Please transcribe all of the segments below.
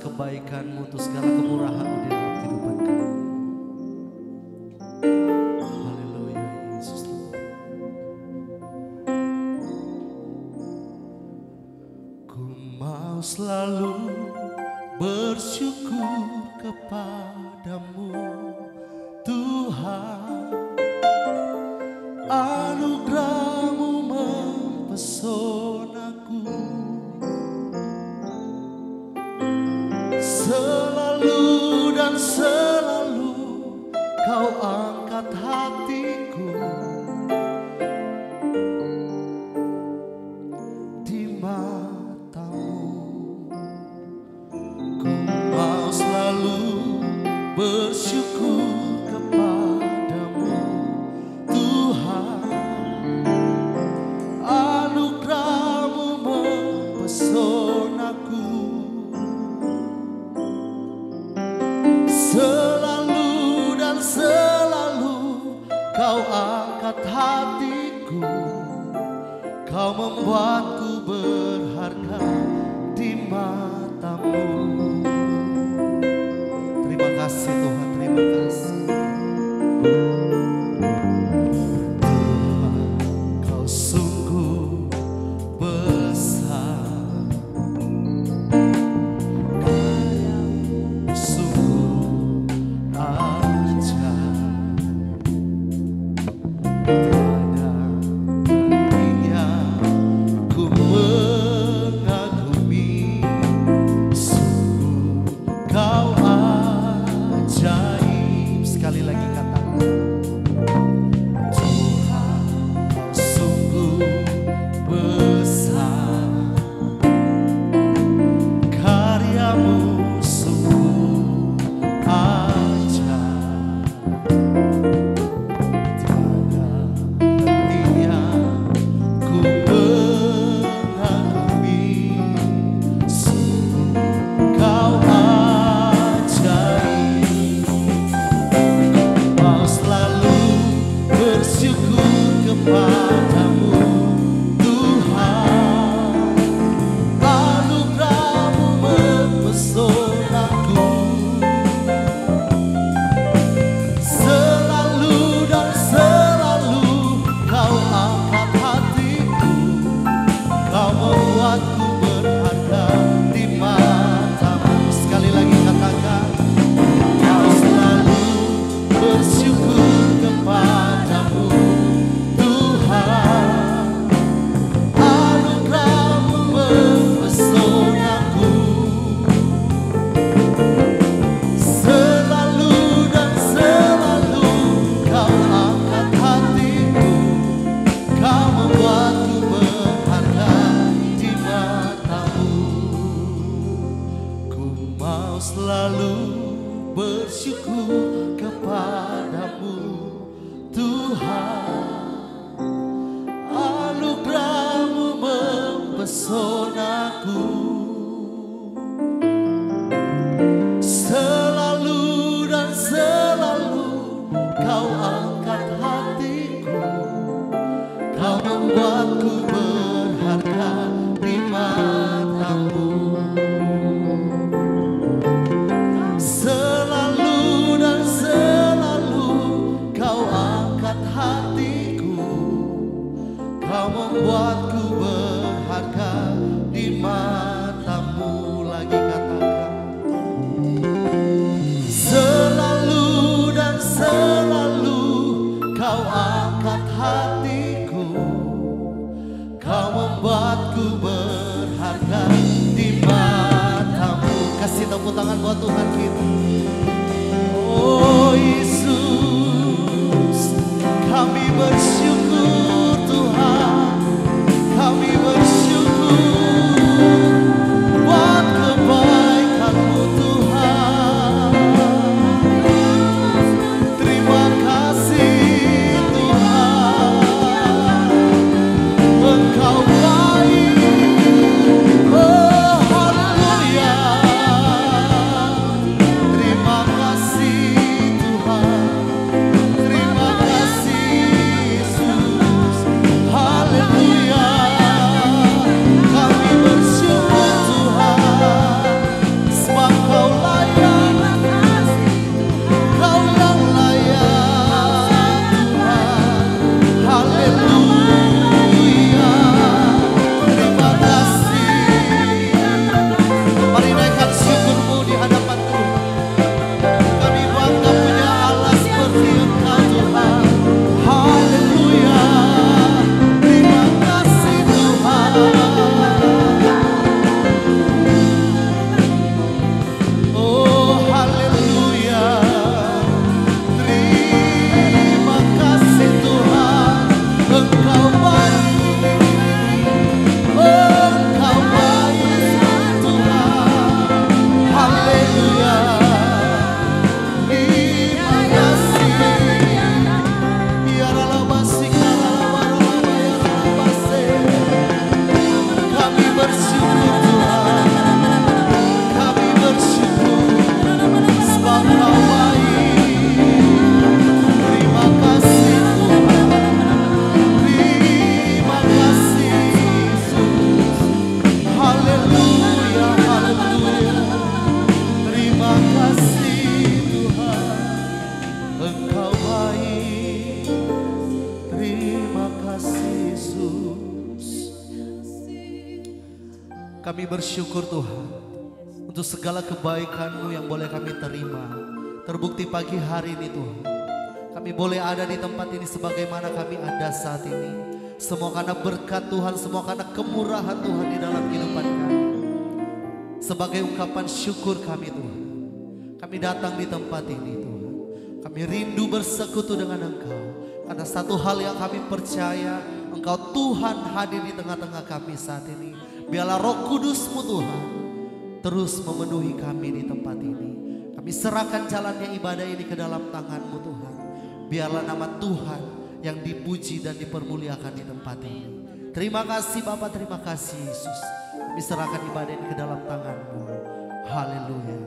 kebaikan-Mu, untuk segala kemurahan-Mu di dalam kehidupan kami. Haleluya Yesus. Ku mau selalu bersyukur kepadamu Tuhan, anugerah-Mu mempesonaku, selalu dan selalu Kau angkat hatiku di mata-Mu. Ku mau selalu bersyukur kepadamu Tuhan, anugerah-Mu mempesonaku, selalu dan selalu Kau angkat hatiku, Kau membuatku berharga di mata-Mu. Terima kasih Tuhan, terima kasih. Tuhan, Kau sungguh besar, karya-Mu sungguh ajaib. Tiada yang ku mengagumi, sungguh Kau ajaib. Sekali lagi katakan, Tuhan, Kau sungguh besar, karya-Mu sungguh ajaib. Tiada henti yang ku mengagumi, sungguh Kau ajaib. Mau selalu bersyukur kepadamu Tuhan, anugerah-Mu mempesonaku, selalu dan selalu Kau angkat hatiku, Kau membuatku berharga di mata-Mu. Sekali lagi katakan, Kau selalu bersyukur kepadamu Tuhan, anugerah-Mu mempesonaku, selalu dan selalu Kau angkat hatiku, Kau membuatku berharga di mata-Mu. Ku mau selalu bersyukur kepadamu Tuhan, anugerah-Mu mempesonaku, selalu dan selalu Kau angkat hatiku, Kau membuatku berharga di mata-Mu. Selalu dan selalu Kau angkat hatiku, Kau membuatku berharga di mata-Mu. Lagi katakan, selalu dan selalu Kau angkat hatiku, Kau membuatku berharga di mata-Mu. Kasih tepuk tangan buat Tuhan kita. Oh Yesus, kami bersyukur Tuhan, kami bersyukur buat kebaikan-Mu Tuhan. Terima kasih Tuhan, Engkau baik. Oh haleluya. Terima Kami bersyukur Tuhan, kami bersyukur sebab Kau baik. Terima kasih Tuhan, terima kasih Yesus. Haleluya, haleluya. Terima kasih Tuhan, Engkau baik. Terima kasih Yesus. Kami bersyukur Tuhan untuk segala kebaikan-Mu yang boleh kami terima. Terbukti pagi hari ini Tuhan, kami boleh ada di tempat ini sebagaimana kami ada saat ini. Semua karena berkat Tuhan, semua karena kemurahan Tuhan di dalam kehidupan kami. Sebagai ungkapan syukur kami Tuhan, kami datang di tempat ini Tuhan. Kami rindu bersekutu dengan Engkau. Karena satu hal yang kami percaya, Engkau Tuhan hadir di tengah-tengah kami saat ini. Biarlah Roh Kudus-Mu Tuhan terus memenuhi kami di tempat ini. Kami serahkan jalannya ibadah ini ke dalam tangan-Mu Tuhan. Biarlah nama Tuhan yang dipuji dan dipermuliakan di tempat ini. Terima kasih Bapa, terima kasih Yesus. Kami serahkan ibadah ini ke dalam tangan-Mu. Haleluya.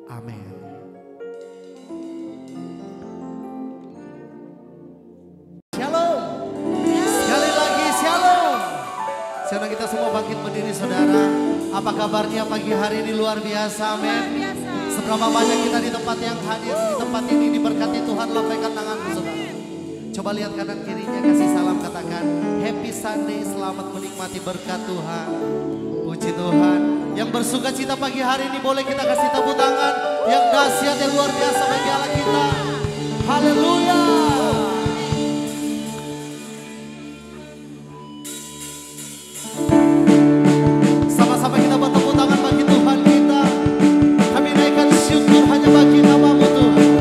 Amin. Shalom. Sekali lagi shalom. Sekarang kita semua bangkit berdiri saudara. Apa kabarnya pagi hari ini luar biasa, amin. Seberapa banyak kita di tempat yang hadir di tempat ini diberkati Tuhan, lambaikan tanganmu saudara. Coba lihat kanan kirinya, kasih salam, katakan Happy Sunday, selamat menikmati berkat Tuhan. Puji Tuhan. Yang bersuka cita pagi hari ini boleh kita kasih tepuk tangan yang dahsyat, yang luar biasa bagi Allah kita. Haleluya. Sama-sama kita bertepuk tangan bagi Tuhan kita. Kami naikkan syukur hanya bagi nama-Mu Tuhan.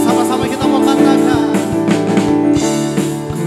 Sama-sama kita mau katakan, ku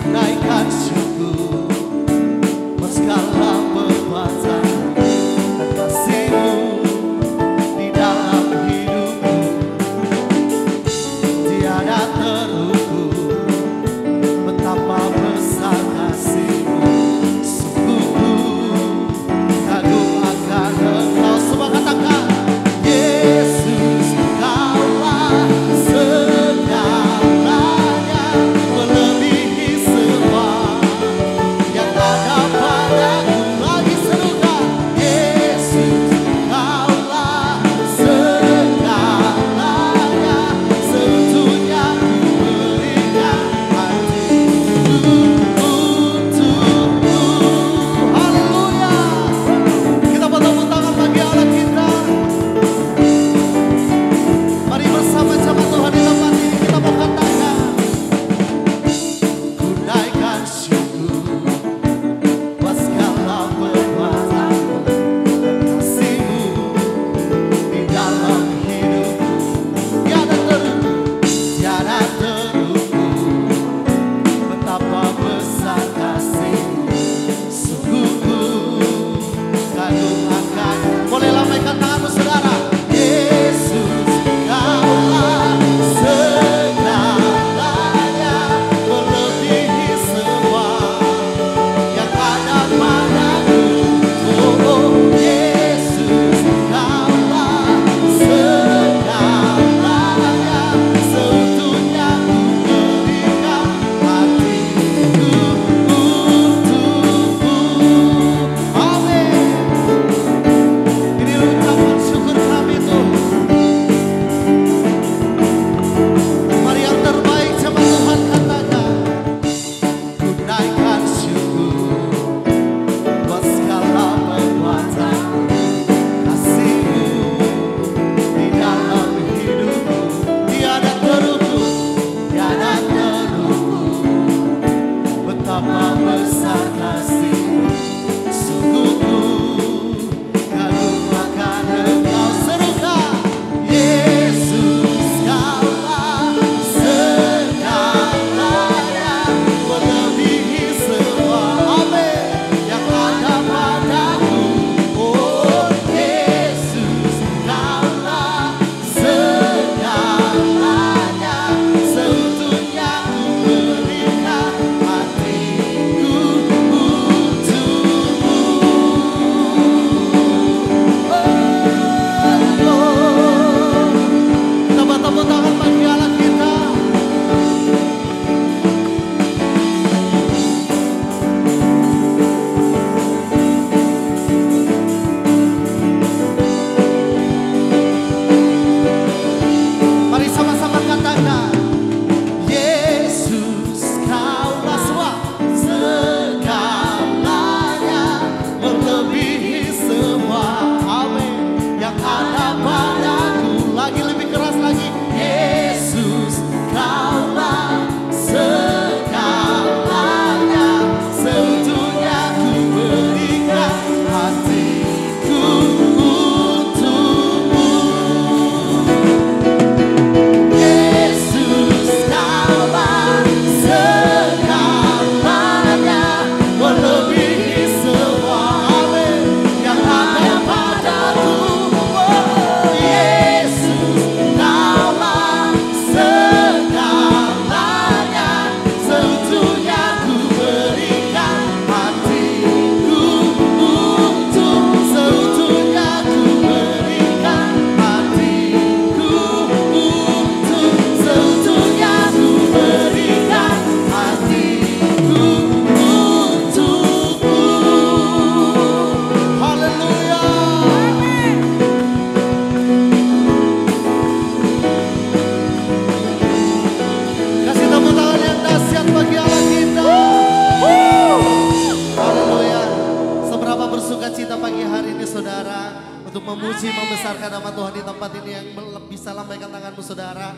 memuji, membesarkan nama Tuhan di tempat ini. Yang bisa lambaikan tanganmu saudara.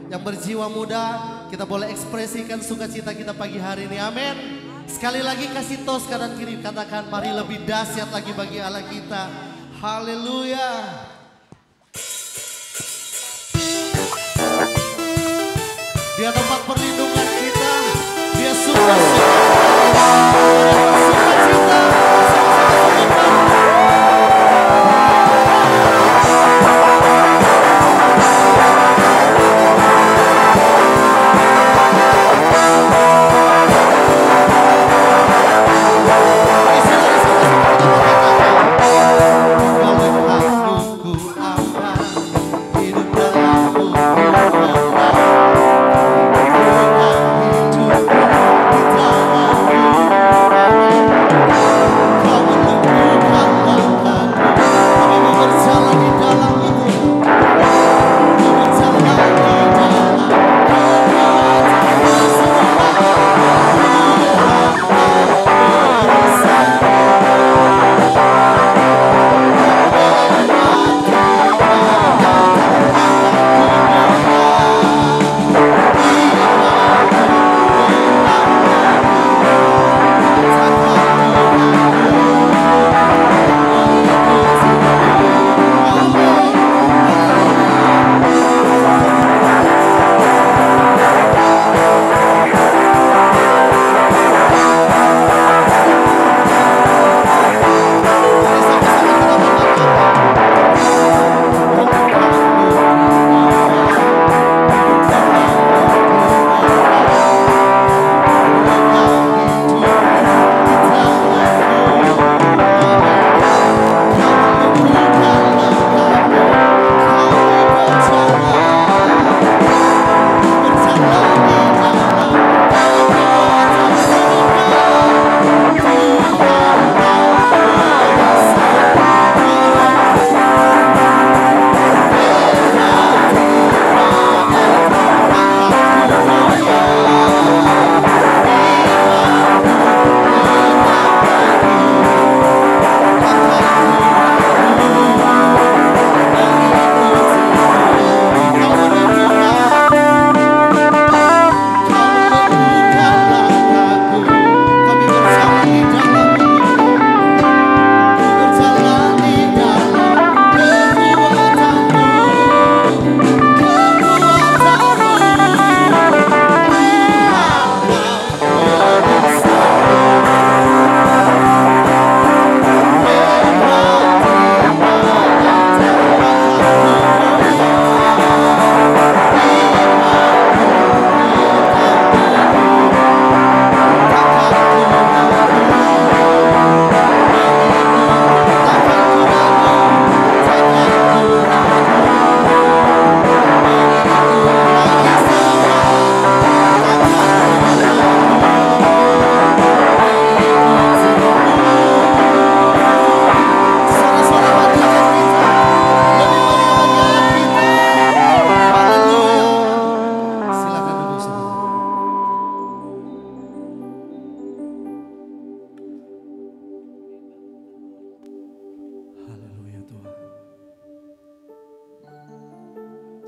Yang berjiwa muda, kita boleh ekspresikan sukacita kita pagi hari ini. Amin. Sekali lagi kasih tos kanan kiri, katakan mari lebih dahsyat lagi bagi Allah kita. Haleluya. Dia tempat perlindungan kita. Dia sukacita.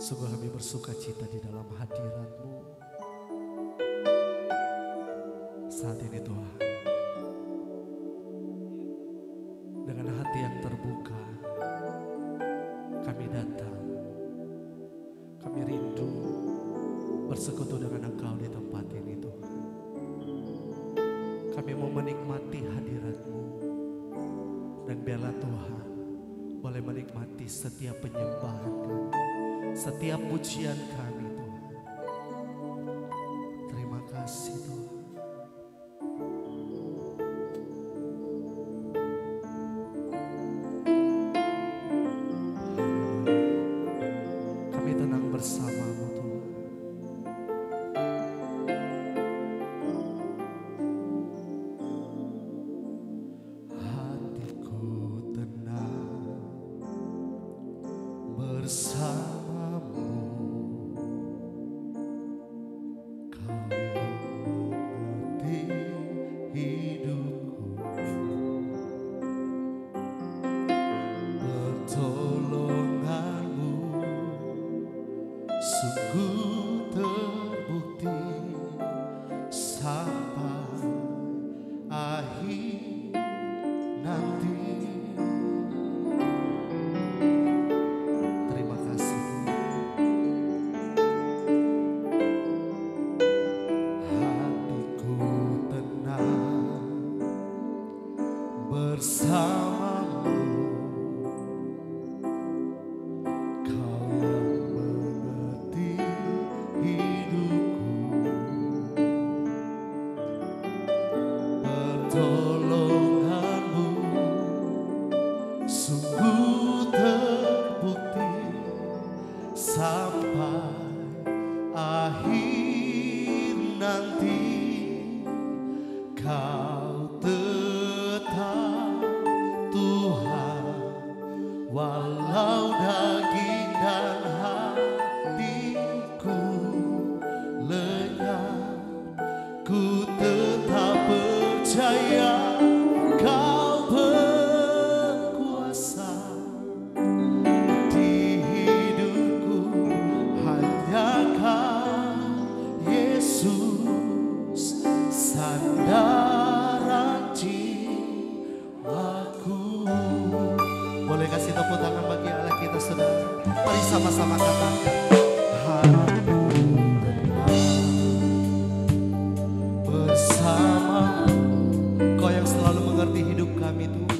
Sungguh kami bersuka cita di dalam hadirat-Mu. Saat ini Tuhan, dengan hati yang terbuka, kami datang. Kami rindu bersekutu dengan Engkau di tempat ini Tuhan. Kami mau menikmati hadirat-Mu. Dan biarlah Tuhan boleh menikmati setiap penyembahan kami, setiap pujian kami Tuhan. Terima kasih Tuhan. Haleluya. Kami tenang bersama-Mu Tuhan. Bersamamu, Kau yang mengerti hidupku, bertolak sama-sama katakan, hatiku bersama Kau yang selalu mengerti hidup kami Tuhan.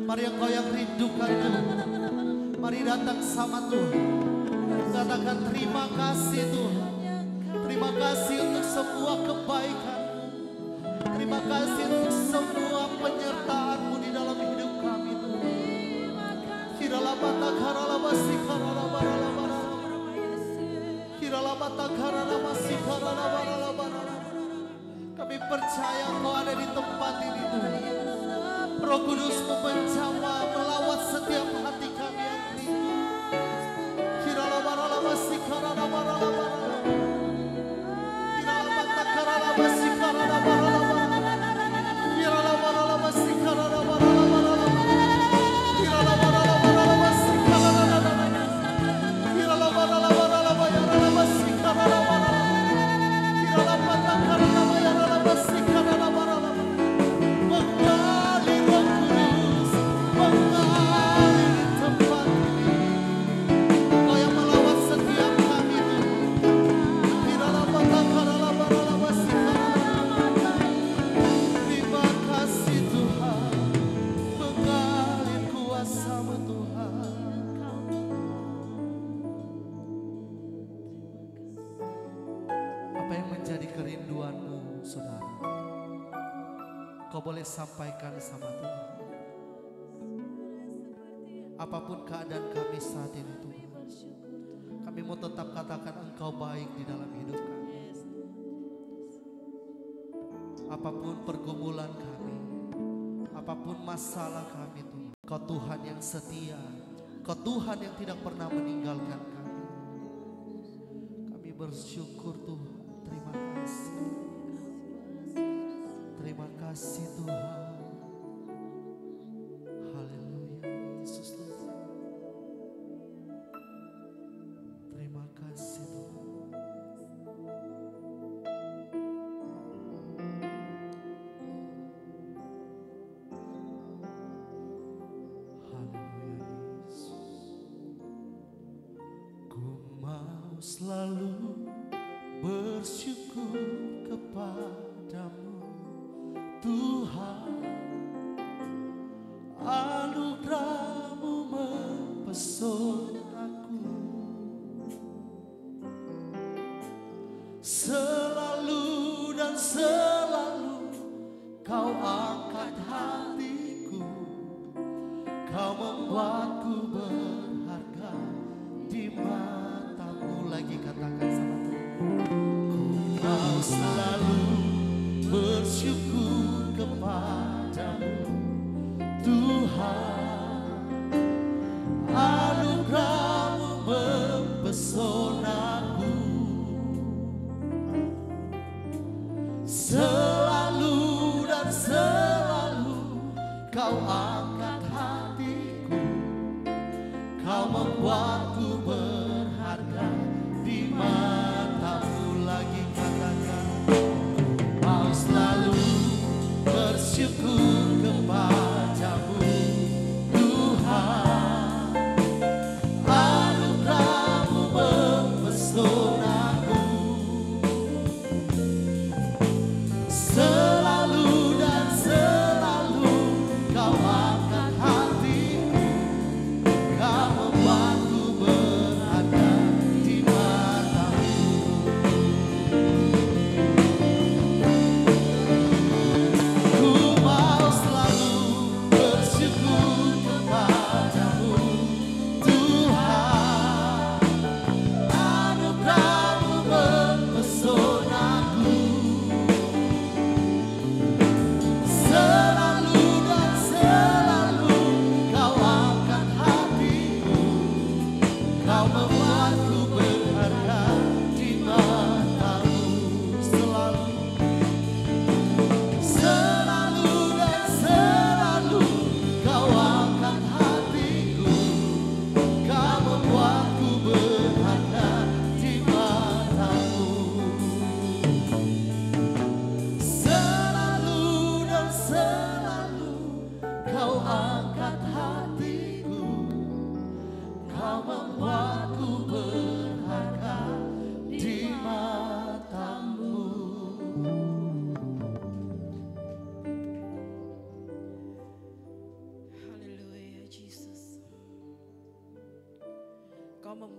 Mari engkau yang rindukan Tuhan, mari datang sama Tuhan. Katakan terima kasih Tuhan. Terima kasih untuk semua kebaikan. Terima kasih untuk semua penyertaan-Mu di dalam hidup kami Tuhan. Kami percaya Engkau ada di tempat ini Tuhan. Roh Kudus-Mu menjamah melawat setiap hati kami yang rindu. Kau boleh sampaikan sama Tuhan. Apapun keadaan kami saat ini Tuhan, kami mau tetap katakan Engkau baik di dalam hidup kami. Apapun pergumulan kami, apapun masalah kami Tuhan, Kau Tuhan yang setia, Kau Tuhan yang tidak pernah meninggalkan kami. Kami bersyukur Tuhan, terima kasih. Terima kasih Tuhan. Haleluya Yesus Tuhan. Terima kasih Tuhan. Haleluya Yesus. Ku mau selalu bersyukur kepadamu Tuhan, anugerah-Mu mempesonaku. Selalu dan selalu Kau angkat hatiku, Kau membuatku berharga di mata-Mu. Lagi katakan sama Tuhan. Ku mau selalu bersyukur kepadamu Tuhan, anugerah-Mu mempesonaku. Selalu dan selalu Kau angkat hatiku, Kau membuatku berharga di mata-Mu. Lagi katakan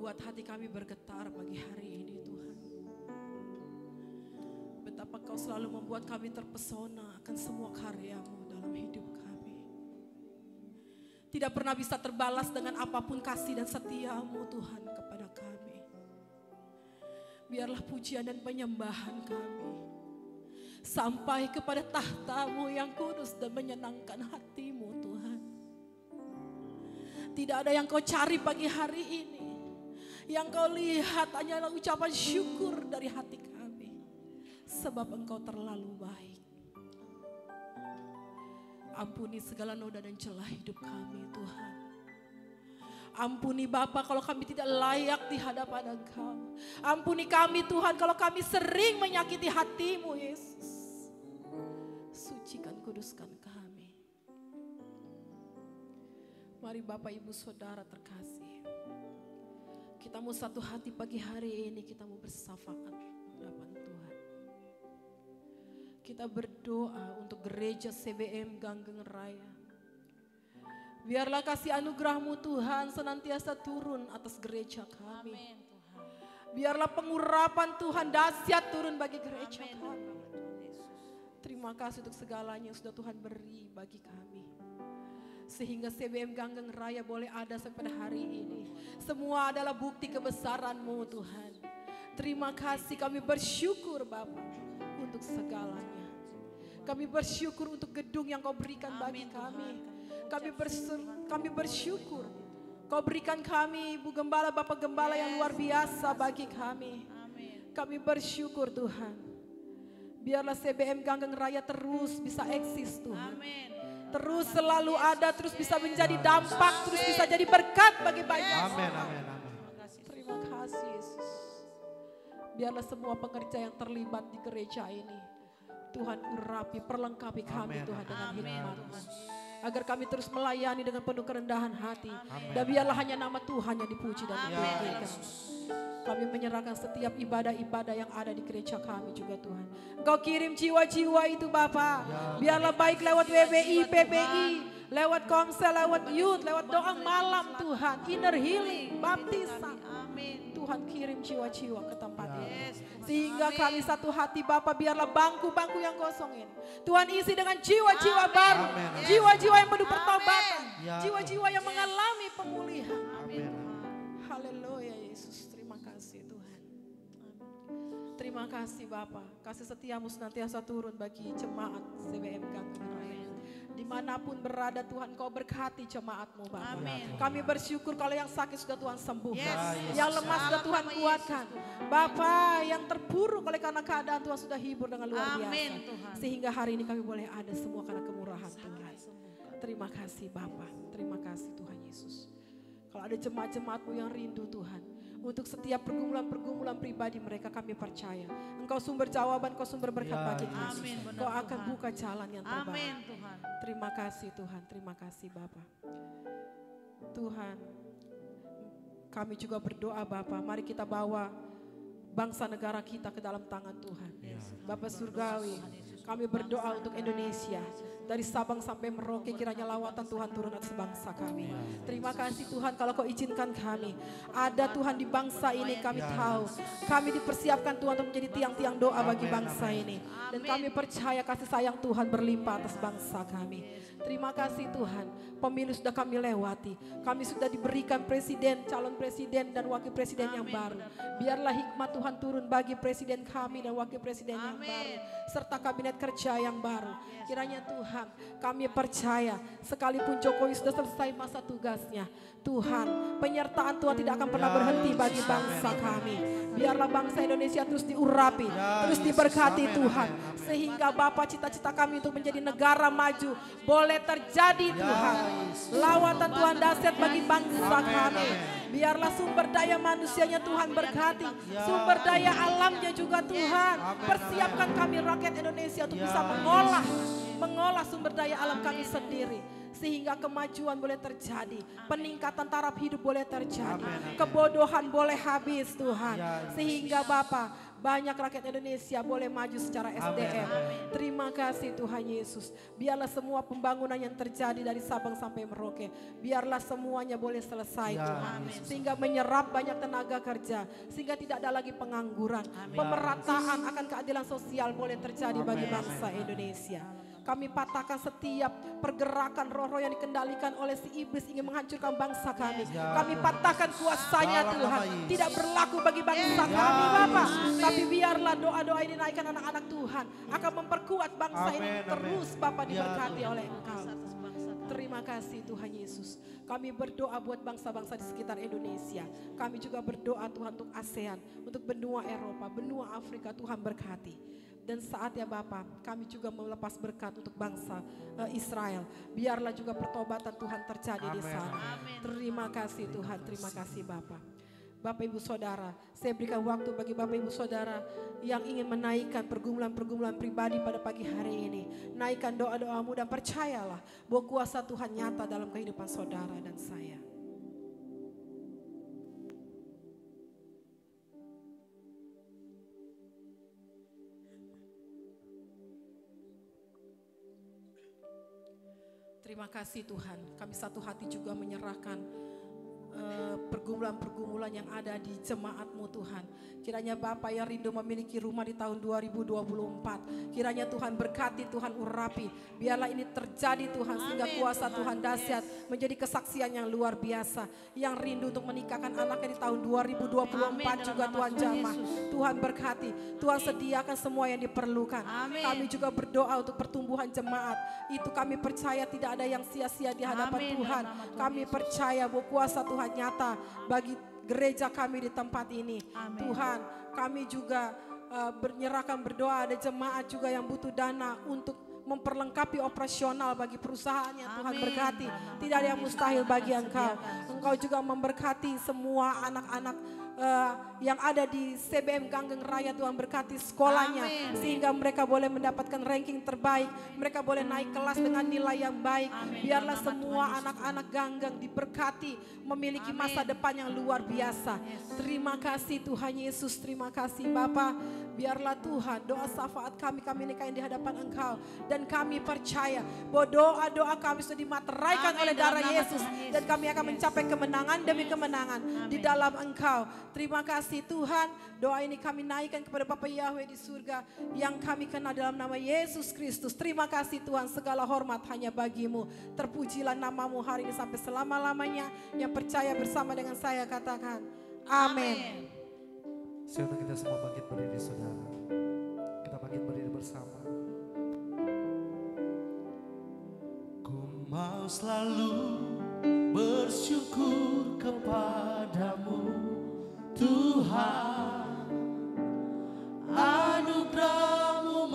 membuat hati kami bergetar pagi hari ini Tuhan. Betapa Kau selalu membuat kami terpesona akan semua karya-Mu dalam hidup kami. Tidak pernah bisa terbalas dengan apapun kasih dan setia-Mu Tuhan kepada kami. Biarlah pujian dan penyembahan kami sampai kepada tahta-Mu yang kudus dan menyenangkan hati-Mu Tuhan. Tidak ada yang Kau cari pagi hari ini. Yang Kau lihat hanyalah ucapan syukur dari hati kami. Sebab Engkau terlalu baik. Ampuni segala noda dan celah hidup kami Tuhan. Ampuni Bapa kalau kami tidak layak di hadapan Engkau. Ampuni kami Tuhan kalau kami sering menyakiti hati-Mu Yesus. Sucikan, kuduskan kami. Mari Bapak Ibu Saudara terkasih, kita mau satu hati pagi hari ini, kita mau bersafakat hadapan Tuhan. Kita berdoa untuk gereja CBM Ganggeng Raya. Biarlah kasih anugerah-Mu Tuhan senantiasa turun atas gereja kami. Amin, Tuhan. Biarlah pengurapan Tuhan dahsyat turun bagi gereja Amin, kami. Tuhan Yesus. Terima kasih untuk segalanya yang sudah Tuhan beri bagi kami. Sehingga CBM Ganggeng Raya boleh ada sampai pada hari ini. Semua adalah bukti kebesaran-Mu Tuhan. Terima kasih, kami bersyukur Bapa untuk segalanya. Kami bersyukur untuk gedung yang Kau berikan bagi kami. Kami bersyukur Kau berikan kami Ibu Gembala, Bapak Gembala yang luar biasa bagi kami. Kami bersyukur Tuhan. Biarlah CBM Ganggeng Raya terus bisa eksis Tuhan. Terus selalu ada, terus bisa menjadi dampak, terus bisa jadi berkat bagi banyak. Amin, amin, amin. Terima kasih Yesus. Biarlah semua pekerja yang terlibat di gereja ini, Tuhan urapi, perlengkapi kami Tuhan dengan hikmat-Mu. Agar kami terus melayani dengan penuh kerendahan hati. Dan biarlah hanya nama Tuhan yang dipuji dan ditinggikan. Kami menyerahkan setiap ibadah-ibadah yang ada di gereja kami juga Tuhan. Engkau kirim jiwa-jiwa itu Bapa. Biarlah baik lewat WBI, PBI, lewat komsel, lewat youth, lewat doa malam Tuhan. Inner healing, baptisan. Tuhan kirim jiwa-jiwa ke tempat ini. Sehingga kami satu hati Bapa, biarlah bangku-bangku yang kosong ini Tuhan isi dengan jiwa-jiwa baru. Jiwa-jiwa yang penuh pertobatan. Jiwa-jiwa yang mengalami pemulihan. Haleluya Yesus. Terima kasih Tuhan. Terima kasih Bapa. Kasih setiamu senantiasa turun bagi jemaat CBM Ganggeng Raya. Dimanapun berada Tuhan, Kau berkati jemaat-Mu Bapa. Kami bersyukur kalau yang sakit sudah Tuhan sembuhkan. Yang lemah sudah Tuhan kuatkan. Bapa, yang terpuruk oleh karena keadaan Tuhan sudah hibur dengan luar biasa. Sehingga hari ini kami boleh ada semua karena kemurahan Tuhan. Terima kasih Bapa. Terima kasih Tuhan Yesus. Kalau ada jemaat-jemaat-Mu yang rindu Tuhan, untuk setiap pergumulan-pergumulan pribadi mereka kami percaya Engkau sumber jawaban, Kau sumber berkat bagi kami. Kau akan buka jalan yang terbaik. Terima kasih Tuhan, terima kasih Bapa. Tuhan, kami juga berdoa Bapa, mari kita bawa bangsa negara kita ke dalam tangan Tuhan. Bapa Surgawi, kami berdoa untuk Indonesia. Dari Sabang sampai Merauke kiranya lawatan Tuhan turun atas bangsa kami. Terima kasih Tuhan kalau Kau izinkan kami. Ada Tuhan di bangsa ini, kami tahu. Kami dipersiapkan Tuhan untuk menjadi tiang-tiang doa bagi bangsa ini. Dan kami percaya kasih sayang Tuhan berlimpah atas bangsa kami. Terima kasih Tuhan. Pemilu sudah kami lewati. Kami sudah diberikan presiden, calon presiden dan wakil presiden yang baru. Biarlah hikmat Tuhan turun bagi presiden kami dan wakil presiden yang baru. Serta kabinet kerja yang baru. Kiranya Tuhan, kami percaya sekalipun Jokowi sudah selesai masa tugasnya, Tuhan, penyertaan Tuhan tidak akan pernah berhenti bagi bangsa kami. Biarlah bangsa Indonesia terus diurapi, terus diberkati Tuhan. Sehingga Bapa, cita-cita kami untuk menjadi negara maju boleh terjadi Tuhan. Lawatan Tuhan dahsyat bagi bangsa kami. Biarlah sumber daya manusianya Tuhan berkati. Sumber daya alamnya juga Tuhan. Persiapkan kami rakyat Indonesia untuk bisa mengolah sumber daya alam kami sendiri. sehingga kemajuan boleh terjadi, peningkatan taraf hidup boleh terjadi, Amin. kebodohan boleh habis Tuhan, Ya, Yesus. sehingga Bapa banyak rakyat Indonesia boleh maju secara SDM. Terima kasih Tuhan Yesus. Biarlah semua pembangunan yang terjadi dari Sabang sampai Merauke, biarlah semuanya boleh selesai Ya, Tuhan. Yesus. Sehingga menyerap banyak tenaga kerja, sehingga tidak ada lagi pengangguran. Pemerataan akan keadilan sosial boleh terjadi bagi bangsa Indonesia. Kami patahkan setiap pergerakan roh-roh yang dikendalikan oleh si iblis ingin menghancurkan bangsa kami. Kami patahkan kuasanya Tuhan. Tidak berlaku bagi bangsa kami Bapa. Tapi biarlah doa-doa ini naikkan anak-anak Tuhan. Akan memperkuat bangsa ini terus Bapa diberkati oleh Engkau. Terima kasih Tuhan Yesus. Kami berdoa buat bangsa-bangsa di sekitar Indonesia. Kami juga berdoa Tuhan untuk ASEAN, untuk benua Eropa, benua Afrika, Tuhan berkati. Dan saatnya Bapa, kami juga melepas berkat untuk bangsa Israel. Biarlah juga pertobatan Tuhan terjadi di sana. Terima kasih Tuhan, terima kasih Bapa. Bapak Ibu Saudara, saya berikan waktu bagi Bapak Ibu Saudara yang ingin menaikkan pergumulan-pergumulan pribadi pada pagi hari ini. Naikkan doa-doamu dan percayalah bahwa kuasa Tuhan nyata dalam kehidupan saudara dan saya. Terima kasih Tuhan, kami satu hati juga menyerahkan pergumulan-pergumulan yang ada di jemaat-Mu Tuhan. Kiranya Bapa yang rindu memiliki rumah di tahun 2024. Kiranya Tuhan berkati, Tuhan urapi. Biarlah ini terjadi Tuhan, sehingga kuasa Tuhan dahsyat menjadi kesaksian yang luar biasa. Yang rindu untuk menikahkan anaknya di tahun 2024 juga Tuhan jamah. Tuhan berkati, Tuhan sediakan semua yang diperlukan. Kami juga berdoa untuk pertumbuhan jemaat. Itu kami percaya tidak ada yang sia-sia di hadapan Tuhan. Kami percaya bahwa kuasa Tuhan nyata bagi gereja kami di tempat ini. Tuhan, kami juga menyerahkan berdoa, ada jemaat juga yang butuh dana untuk memperlengkapi operasional bagi perusahaannya. Tuhan berkati, tidak ada yang mustahil bagi Engkau. Engkau juga memberkati semua anak-anak yang ada di CBM Ganggeng Raya. Tuhan berkati sekolahnya, sehingga mereka boleh mendapatkan ranking terbaik, mereka boleh naik kelas dengan nilai yang baik. Biarlah semua anak-anak Ganggeng diberkati, memiliki masa depan yang luar biasa. Terima kasih Tuhan Yesus, terima kasih Bapa. Biarlah Tuhan doa syafaat kami nikahin di hadapan Engkau, dan kami percaya bahwa doa-doa kami sudah dimateraikan oleh darah Yesus, dan kami akan mencapai kemenangan demi kemenangan di dalam Engkau. Terima kasih Tuhan, doa ini kami naikkan kepada Bapa Yahweh di surga yang kami kenal dalam nama Yesus Kristus. Terima kasih Tuhan, segala hormat hanya bagi-Mu. Terpujilah nama-Mu hari ini sampai selama-lamanya. Yang percaya bersama dengan saya katakan amin. Saya undang kita semua bangkit berdiri saudara. Kita bangkit berdiri bersama. Ku mau selalu bersyukur kepadamu Tuhan. Anugerah-Mu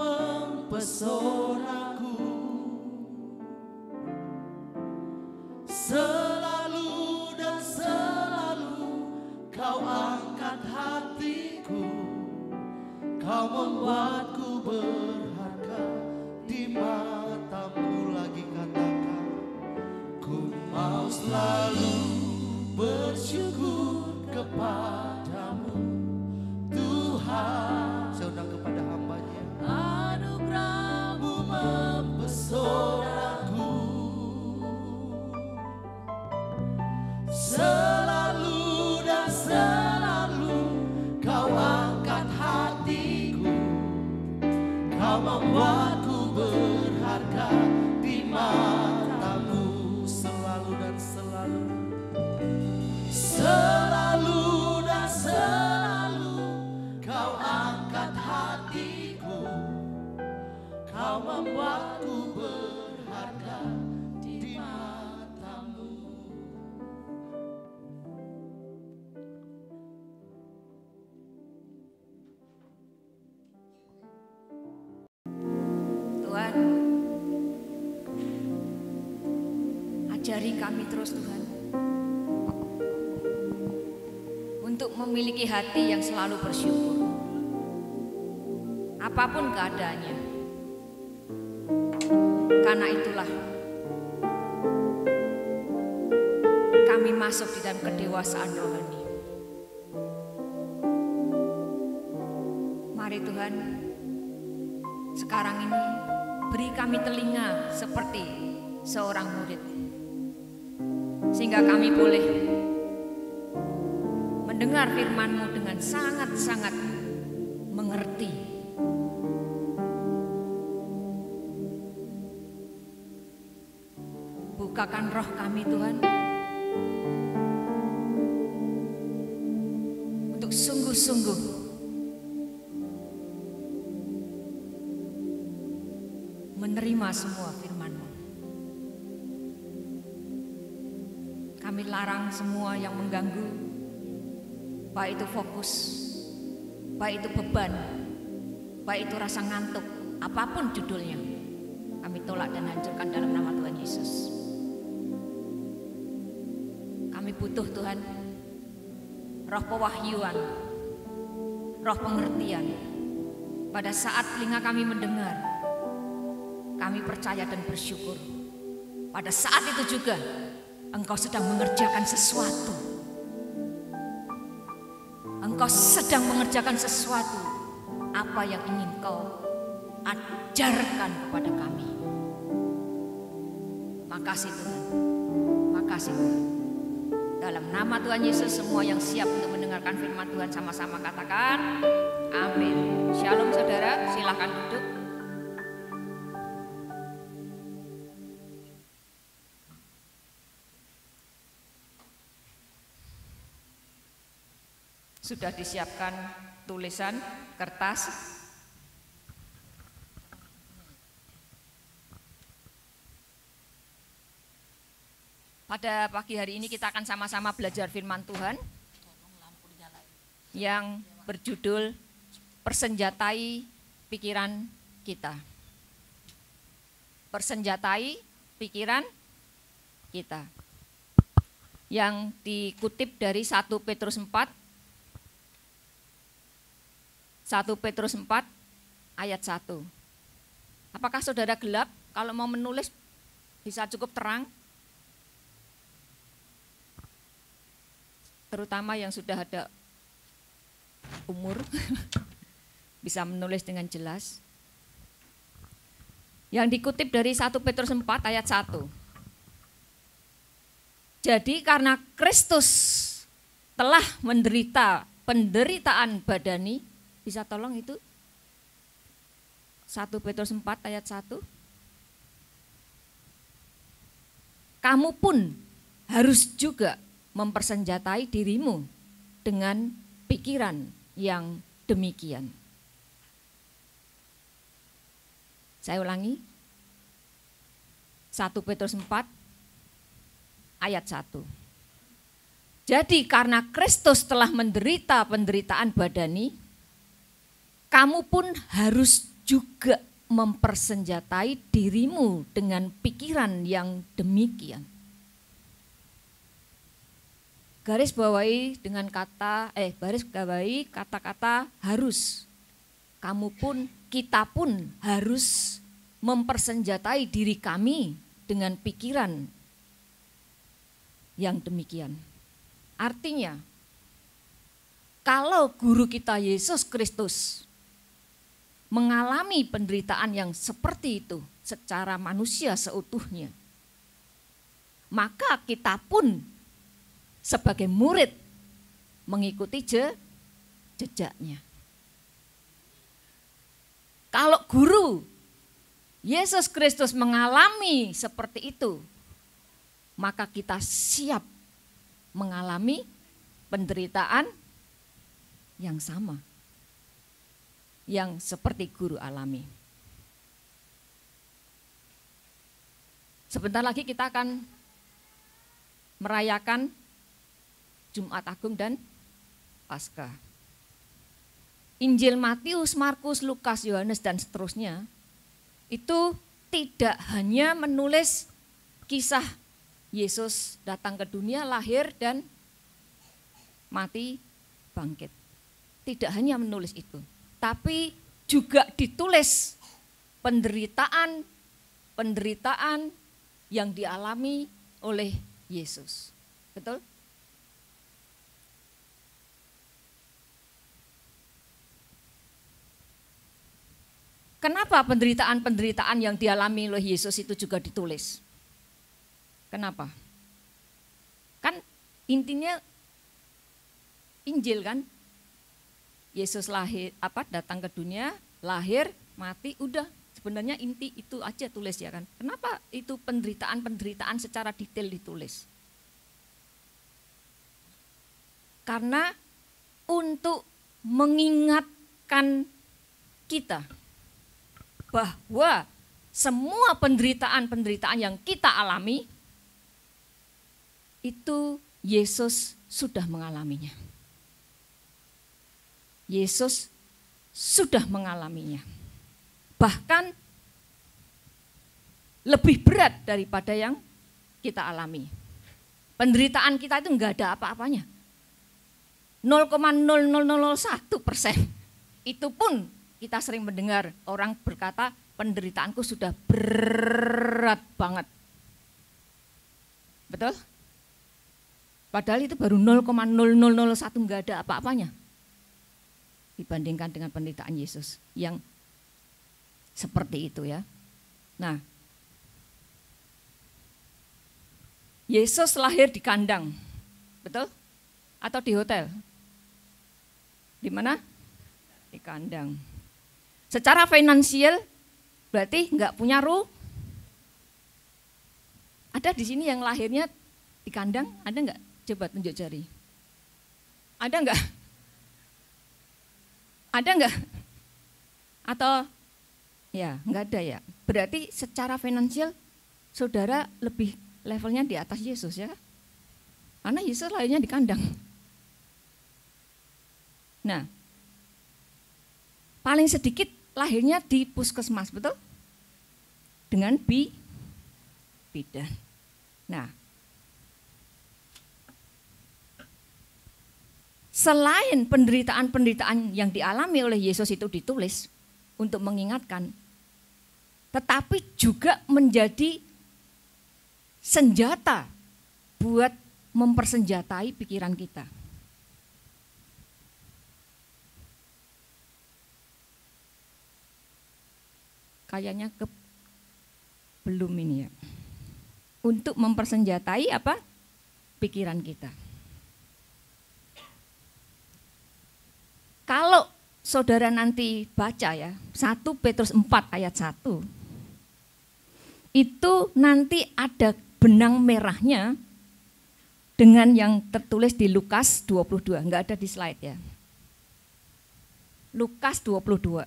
mempesonaku. Selalu dan selalu Kau angkat hatiku. Kau membuatku berharga di mata-Mu. Lagi katakan, ku mau selalu bersyukur kepadamu Tuhan. Saya undang kepada hamba-Nya. Anugerah-Mu mempesonaku. Selalu dan selalu Kau angkat hatiku. Kau membuatku berharga di mata-Mu. Selalu dan selalu. Selalu dan selalu Kau angkat hatiku. Kau membuatku berharga di mata-Mu. Tuhan, ajari kami terus Tuhan untuk memiliki hati yang selalu bersyukur apapun keadaannya. Karena itulah kami masuk di dalam kedewasaan rohani. Mari Tuhan, sekarang ini beri kami telinga seperti seorang murid, sehingga kami boleh mendengar firman-Mu dengan sangat-sangat mengerti. Bukakan roh kami Tuhan, untuk sungguh-sungguh menerima semua firman-Mu. Kami larang semua yang mengganggu, baik itu fokus, baik itu beban, baik itu rasa ngantuk, apapun judulnya, kami tolak dan hancurkan dalam nama Tuhan Yesus. Kami butuh Tuhan, roh pewahyuan, roh pengertian. Pada saat telinga kami mendengar, kami percaya dan bersyukur. Pada saat itu juga Engkau sedang mengerjakan sesuatu. Engkau sedang mengerjakan sesuatu, apa yang ingin Kau ajarkan kepada kami. Makasih Tuhan, makasih Tuhan. Dalam nama Tuhan Yesus, semua yang siap untuk mendengarkan firman Tuhan sama-sama katakan amin. Shalom saudara, silakan duduk. Sudah disiapkan tulisan, kertas. Pada pagi hari ini kita akan sama-sama belajar firman Tuhan yang berjudul Persenjatai Pikiran Kita. Persenjatai pikiran kita. Yang dikutip dari 1 Petrus 4 ayat 1. Apakah saudara gelap? Kalau mau menulis bisa cukup terang. Terutama yang sudah ada umur bisa menulis dengan jelas. Yang dikutip dari 1 Petrus 4 ayat 1. Jadi karena Kristus telah menderita penderitaan badani, bisa tolong itu 1 Petrus 4 ayat 1. Kamu pun harus juga mempersenjatai dirimu dengan pikiran yang demikian. Saya ulangi. 1 Petrus 4 ayat 1. Jadi karena Kristus telah menderita penderitaan badani, kamu pun harus juga mempersenjatai dirimu dengan pikiran yang demikian. Garis bawahi dengan baris bawahi kata-kata harus. Kamu pun, kita pun harus mempersenjatai diri kami dengan pikiran yang demikian. Artinya, kalau guru kita Yesus Kristus mengalami penderitaan yang seperti itu secara manusia seutuhnya, maka kita pun sebagai murid mengikuti jejaknya. Kalau guru Yesus Kristus mengalami seperti itu, maka kita siap mengalami penderitaan yang sama, yang seperti guru alami. Sebentar lagi kita akan merayakan Jumat Agung dan Paskah. Injil Matius, Markus, Lukas, Yohanes dan seterusnya itu tidak hanya menulis kisah Yesus datang ke dunia, lahir dan mati, bangkit. Tidak hanya menulis itu, tapi juga ditulis penderitaan yang dialami oleh Yesus. Betul? Kenapa penderitaan-penderitaan yang dialami oleh Yesus itu juga ditulis? Kenapa? Kan intinya Injil kan? Yesus datang ke dunia, lahir, mati, udah. Sebenarnya inti itu aja tulis ya kan. Kenapa itu penderitaan-penderitaan secara detail ditulis? Karena untuk mengingatkan kita bahwa semua penderitaan-penderitaan yang kita alami itu Yesus sudah mengalaminya. Yesus sudah mengalaminya. Bahkan lebih berat daripada yang kita alami. Penderitaan kita itu enggak ada apa-apanya. 0,0001%. Itu pun kita sering mendengar orang berkata penderitaanku sudah berat banget. Betul? Padahal itu baru 0,0001, enggak ada apa-apanya. Dibandingkan dengan penderitaan Yesus yang seperti itu ya. Nah, Yesus lahir di kandang, betul? Atau di hotel? Di mana? Di kandang. Secara finansial berarti enggak punya Ada di sini yang lahirnya di kandang, ada enggak? Coba tunjuk jari. Ada enggak? Ada enggak? Atau ya enggak ada ya. Berarti secara finansial saudara lebih levelnya di atas Yesus ya. Karena Yesus lahirnya di kandang. Nah, paling sedikit lahirnya di puskesmas, betul? Dengan bidan. Nah, selain penderitaan-penderitaan yang dialami oleh Yesus itu ditulis untuk mengingatkan, tetapi juga menjadi senjata buat mempersenjatai pikiran kita. Kayaknya belum ini ya. Untuk mempersenjatai apa? Pikiran kita. Kalau saudara nanti baca ya, 1 Petrus 4 ayat 1. Itu nanti ada benang merahnya dengan yang tertulis di Lukas 22. Enggak ada di slide ya. Lukas 22.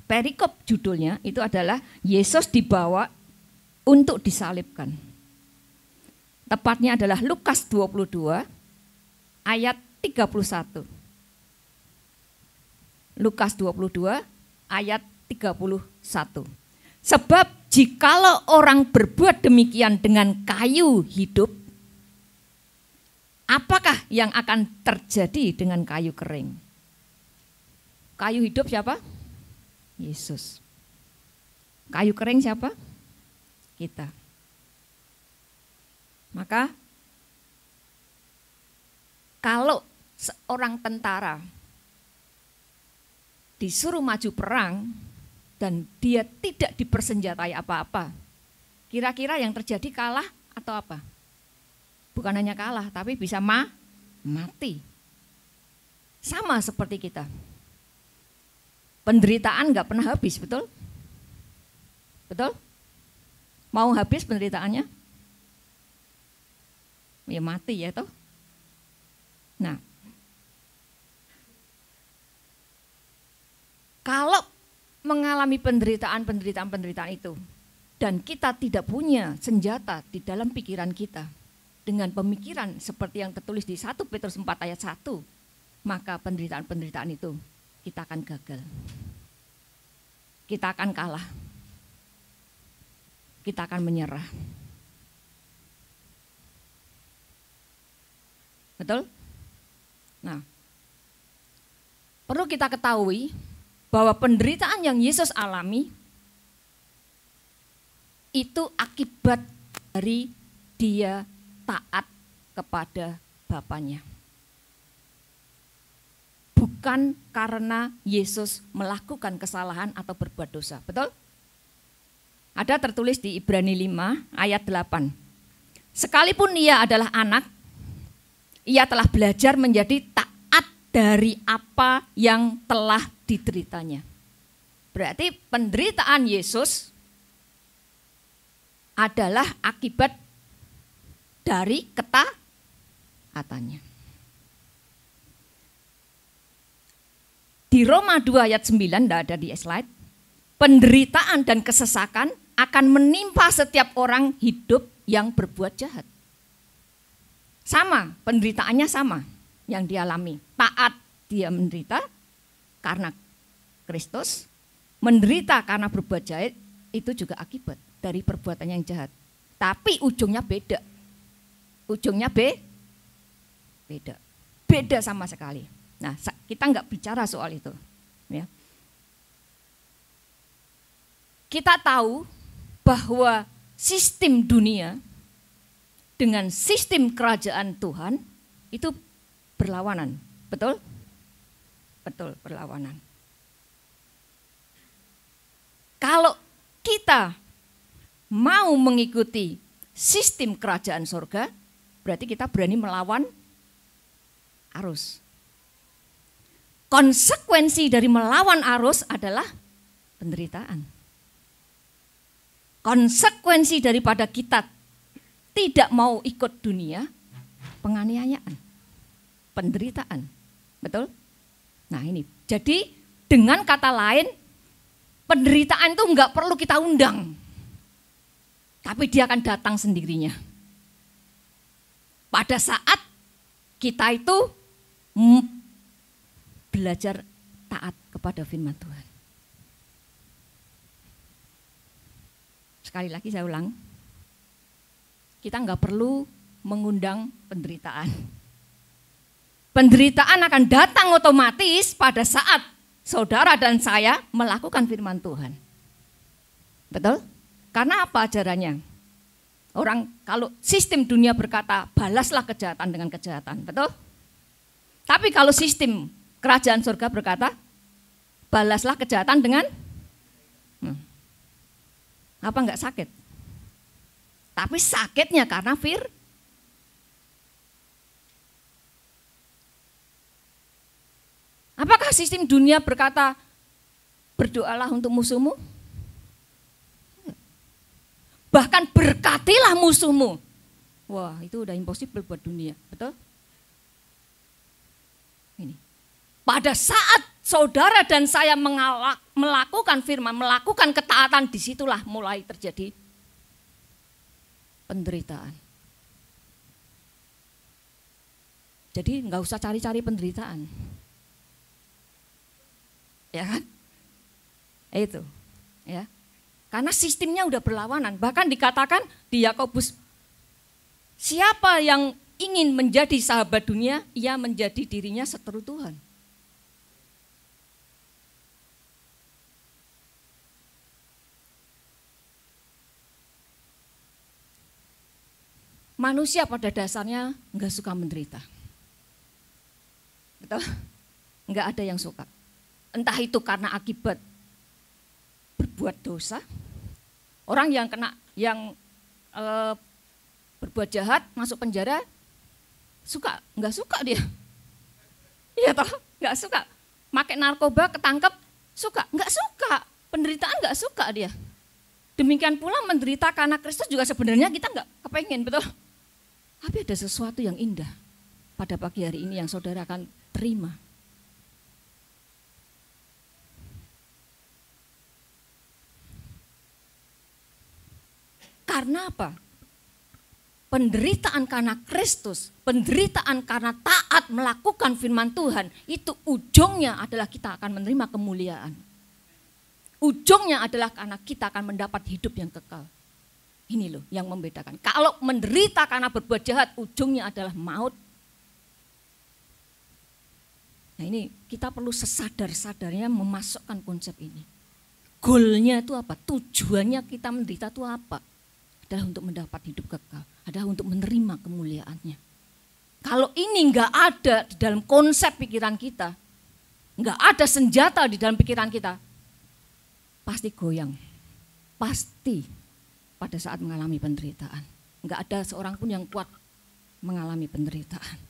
Perikop judulnya itu adalah Yesus dibawa untuk disalibkan. Tepatnya adalah Lukas 22 ayat 31. Lukas 22 ayat 31. Sebab jikalau orang berbuat demikian dengan kayu hidup, apakah yang akan terjadi dengan kayu kering? Kayu hidup siapa? Yesus. Kayu kering siapa? Kita. Maka kalau seorang tentara disuruh maju perang dan dia tidak dipersenjatai apa-apa, kira-kira yang terjadi kalah atau apa? Bukan hanya kalah, tapi bisa mati. Sama seperti kita. Penderitaan nggak pernah habis, betul? Betul? Mau habis penderitaannya? Ya mati ya toh. Nah, kalau mengalami penderitaan itu dan kita tidak punya senjata di dalam pikiran kita dengan pemikiran seperti yang tertulis di 1 Petrus 4 ayat 1, maka penderitaan-penderitaan itu kita akan gagal. Kita akan kalah. Kita akan menyerah. Betul? Nah, perlu kita ketahui bahwa penderitaan yang Yesus alami itu akibat dari dia taat kepada Bapaknya. Bukan karena Yesus melakukan kesalahan atau berbuat dosa. Betul? Ada tertulis di Ibrani 5 ayat 8. Sekalipun ia adalah anak, ia telah belajar menjadi taat dari apa yang telah dideritanya. Berarti penderitaan Yesus adalah akibat dari ketaatannya. Di Roma 2 ayat 9, tidak ada di slide, penderitaan dan kesesakan akan menimpa setiap orang hidup yang berbuat jahat. Sama, penderitaannya sama yang dialami. Taat dia menderita karena Kristus, menderita karena berbuat jahat itu juga akibat dari perbuatan yang jahat. Tapi ujungnya beda. Ujungnya beda. Beda sama sekali. Nah, kita nggak bicara soal itu. Ya. Kita tahu bahwa sistem dunia dengan sistem kerajaan Tuhan itu berlawanan. Betul? Betul, berlawanan. Kalau kita mau mengikuti sistem kerajaan surga, berarti kita berani melawan arus. Konsekuensi dari melawan arus adalah penderitaan. Konsekuensi daripada kita tidak mau ikut dunia, penganiayaan, penderitaan. Betul? Nah ini, jadi dengan kata lain, penderitaan itu enggak perlu kita undang. Tapi dia akan datang sendirinya. Pada saat kita itu belajar taat kepada firman Tuhan. Sekali lagi saya ulang, kita enggak perlu mengundang penderitaan. Penderitaan akan datang otomatis pada saat saudara dan saya melakukan firman Tuhan. Betul? Karena apa ajarannya? Orang kalau sistem dunia berkata balaslah kejahatan dengan kejahatan, betul? Tapi kalau sistem kerajaan surga berkata balaslah kejahatan dengan apa enggak sakit? Tapi sakitnya karena Apakah sistem dunia berkata berdoalah untuk musuhmu? Bahkan berkatilah musuhmu. Wah, itu udah impossible buat dunia, betul? Ini. Pada saat saudara dan saya melakukan firman, melakukan ketaatan, disitulah mulai terjadi penderitaan. Jadi nggak usah cari-cari penderitaan. Ya kan? Itu. Ya. Karena sistemnya udah berlawanan. Bahkan dikatakan di Yakobus, siapa yang ingin menjadi sahabat dunia, ia menjadi dirinya seteru Tuhan. Manusia pada dasarnya enggak suka menderita. Betul? Enggak ada yang suka. Entah itu karena akibat berbuat dosa, orang yang berbuat jahat masuk penjara, enggak suka dia. Iya toh, enggak suka. Pakai narkoba ketangkep, enggak suka. Penderitaan enggak suka dia. Demikian pula menderita karena Kristus juga sebenarnya kita enggak kepengen, betul? Tapi ada sesuatu yang indah pada pagi hari ini yang saudara akan terima. Karena apa? Penderitaan karena Kristus, penderitaan karena taat melakukan firman Tuhan, itu ujungnya adalah kita akan menerima kemuliaan. Ujungnya adalah karena kita akan mendapat hidup yang kekal. Ini loh yang membedakan. Kalau menderita karena berbuat jahat, ujungnya adalah maut. Nah ini kita perlu sesadar-sadarnya memasukkan konsep ini. Goalnya itu apa? Tujuannya kita menderita itu apa? Adalah untuk mendapat hidup kekal. Adalah untuk menerima kemuliaannya. Kalau ini nggak ada di dalam konsep pikiran kita, nggak ada senjata di dalam pikiran kita, pasti goyang. Pasti pada saat mengalami penderitaan. Nggak ada seorang pun yang kuat mengalami penderitaan.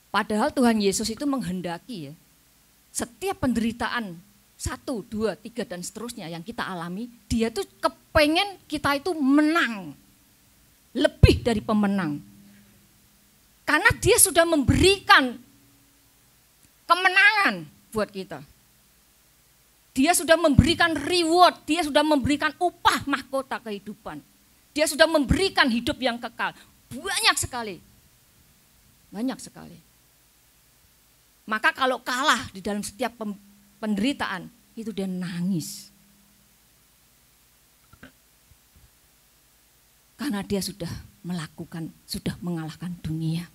Padahal Tuhan Yesus itu menghendaki ya, setiap penderitaan 1, 2, 3 dan seterusnya yang kita alami, dia tuh kepengen kita itu menang. Lebih dari pemenang. Karena dia sudah memberikan kemenangan buat kita. Dia sudah memberikan reward, dia sudah memberikan upah mahkota kehidupan. Dia sudah memberikan hidup yang kekal. Banyak sekali. Banyak sekali. Maka kalau kalah di dalam setiap penderitaan, itu dia nangis. Karena dia sudah melakukan, sudah mengalahkan dunia.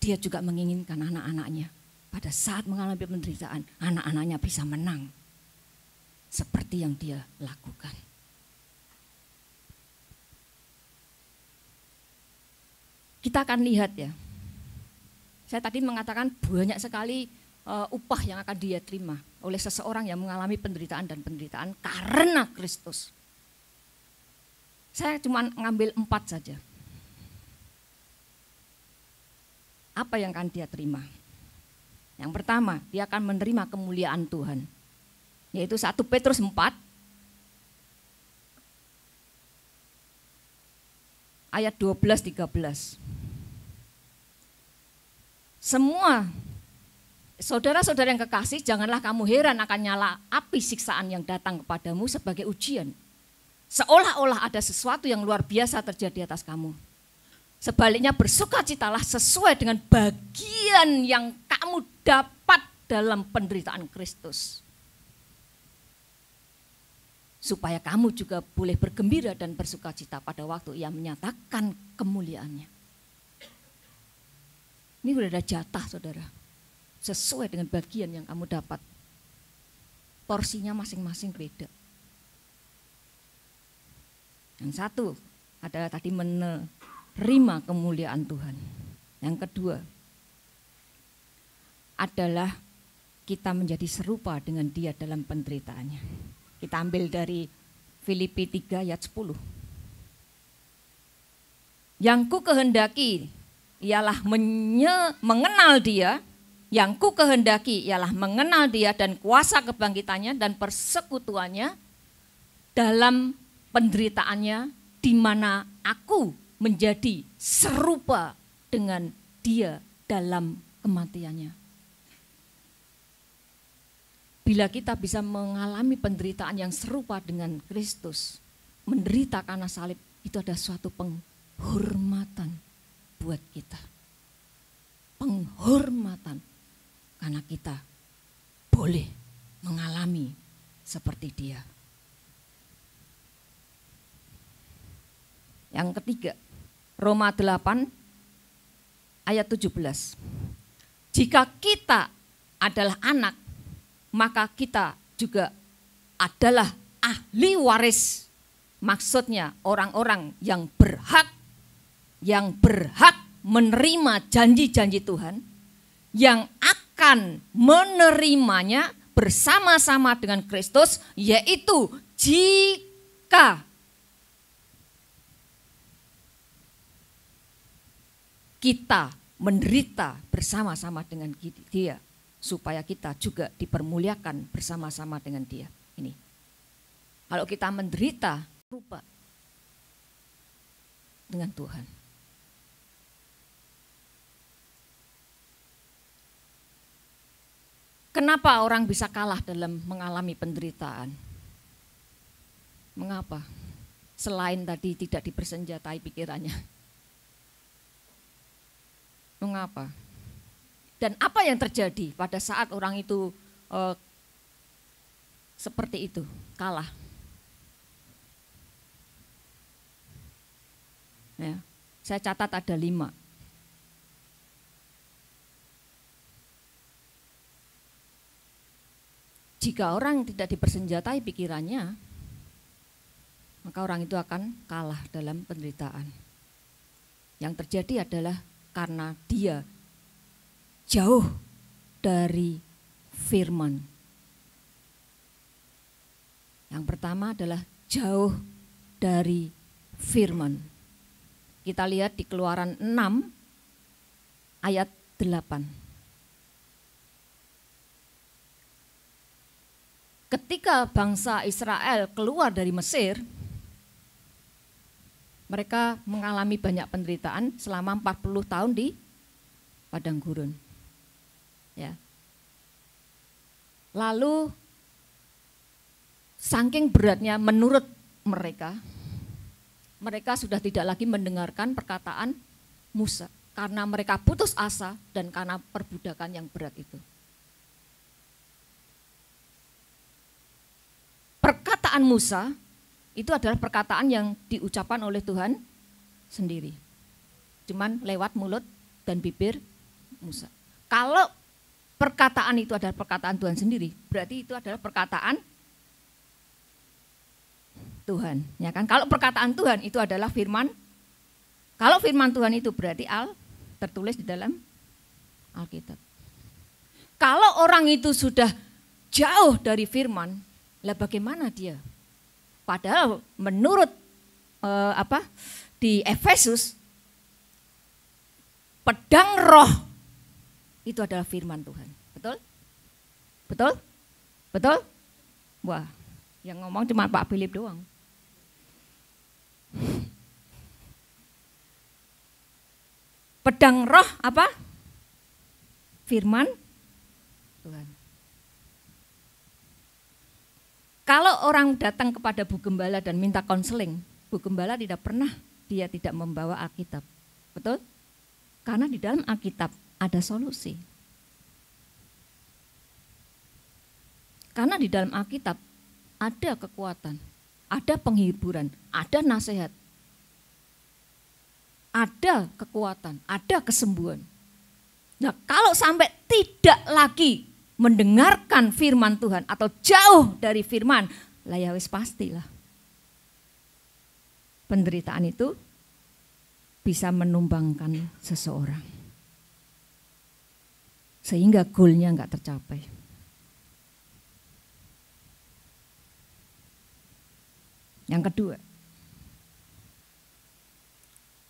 Dia juga menginginkan anak-anaknya pada saat mengalami penderitaan, anak-anaknya bisa menang. Seperti yang dia lakukan. Kita akan lihat ya. Saya tadi mengatakan banyak sekali upah yang akan dia terima oleh seseorang yang mengalami penderitaan dan penderitaan karena Kristus. Saya cuma ngambil 4 saja. Apa yang akan dia terima? Yang pertama, dia akan menerima kemuliaan Tuhan. Yaitu 1 Petrus 4 ayat 12-13. Semua saudara-saudara yang kekasih, janganlah kamu heran akan nyala api siksaan yang datang kepadamu sebagai ujian. Seolah-olah ada sesuatu yang luar biasa terjadi atas kamu. Sebaliknya bersukacitalah sesuai dengan bagian yang kamu dapat dalam penderitaan Kristus. Supaya kamu juga boleh bergembira dan bersukacita pada waktu ia menyatakan kemuliaannya. Ini sudah ada jatah saudara. Sesuai dengan bagian yang kamu dapat. Porsinya masing-masing beda. Yang satu adalah tadi menerima kemuliaan Tuhan. Yang kedua adalah kita menjadi serupa dengan dia dalam penderitaannya. Kita ambil dari Filipi 3 ayat 10. Yang ku kehendaki ialah mengenal dia, yang ku kehendaki ialah mengenal dia dan kuasa kebangkitannya dan persekutuannya dalam penderitaannya, di mana aku menjadi serupa dengan dia dalam kematiannya. Bila kita bisa mengalami penderitaan yang serupa dengan Kristus, menderita karena salib, itu ada suatu penghormatan buat kita. Penghormatan karena kita boleh mengalami seperti dia. Yang ketiga, Roma 8 ayat 17. Jika kita adalah anak, maka kita juga adalah ahli waris. Maksudnya orang-orang yang berhak menerima janji-janji Tuhan, yang akan menerimanya bersama-sama dengan Kristus, yaitu jika kita menderita bersama-sama dengan dia, supaya kita juga dipermuliakan bersama-sama dengan dia. Ini, kalau kita menderita, rupa dengan Tuhan. Kenapa orang bisa kalah dalam mengalami penderitaan? Mengapa? Selain tadi tidak dipersenjatai pikirannya. Mengapa? Dan apa yang terjadi pada saat orang itu seperti itu, kalah? Ya, saya catat ada 5. jika orang tidak dipersenjatai pikirannya, maka orang itu akan kalah dalam penderitaan. Yang terjadi adalah karena dia jauh dari firman. Yang pertama adalah jauh dari firman. Kita lihat di Keluaran 6 ayat 8. Ketika bangsa Israel keluar dari Mesir, mereka mengalami banyak penderitaan selama 40 tahun di padang gurun. Ya. Lalu saking beratnya menurut mereka, mereka sudah tidak lagi mendengarkan perkataan Musa karena mereka putus asa dan karena perbudakan yang berat itu. Perkataan Musa itu adalah perkataan yang diucapkan oleh Tuhan sendiri. Cuman lewat mulut dan bibir Musa. Kalau perkataan itu adalah perkataan Tuhan sendiri, berarti itu adalah perkataan Tuhan, ya kan? Kalau perkataan Tuhan itu adalah firman. Kalau firman Tuhan itu berarti tertulis di dalam Alkitab. Kalau orang itu sudah jauh dari firman, lah bagaimana dia? Padahal menurut di Efesus, pedang roh itu adalah firman Tuhan. Betul? Betul? Betul? Wah, yang ngomong cuma Pak Philip doang. Pedang roh apa? Firman Tuhan. Kalau orang datang kepada Bu Gembala dan minta konseling, Bu Gembala tidak pernah, dia tidak membawa Alkitab. Betul? Karena di dalam Alkitab ada solusi. Karena di dalam Alkitab ada kekuatan, ada penghiburan, ada nasihat, ada kekuatan, ada kesembuhan. Nah, kalau sampai tidak lagi mendengarkan firman Tuhan atau jauh dari firman, lah ya wis pastilah penderitaan itu bisa menumbangkan seseorang sehingga goalnya enggak tercapai. Yang kedua,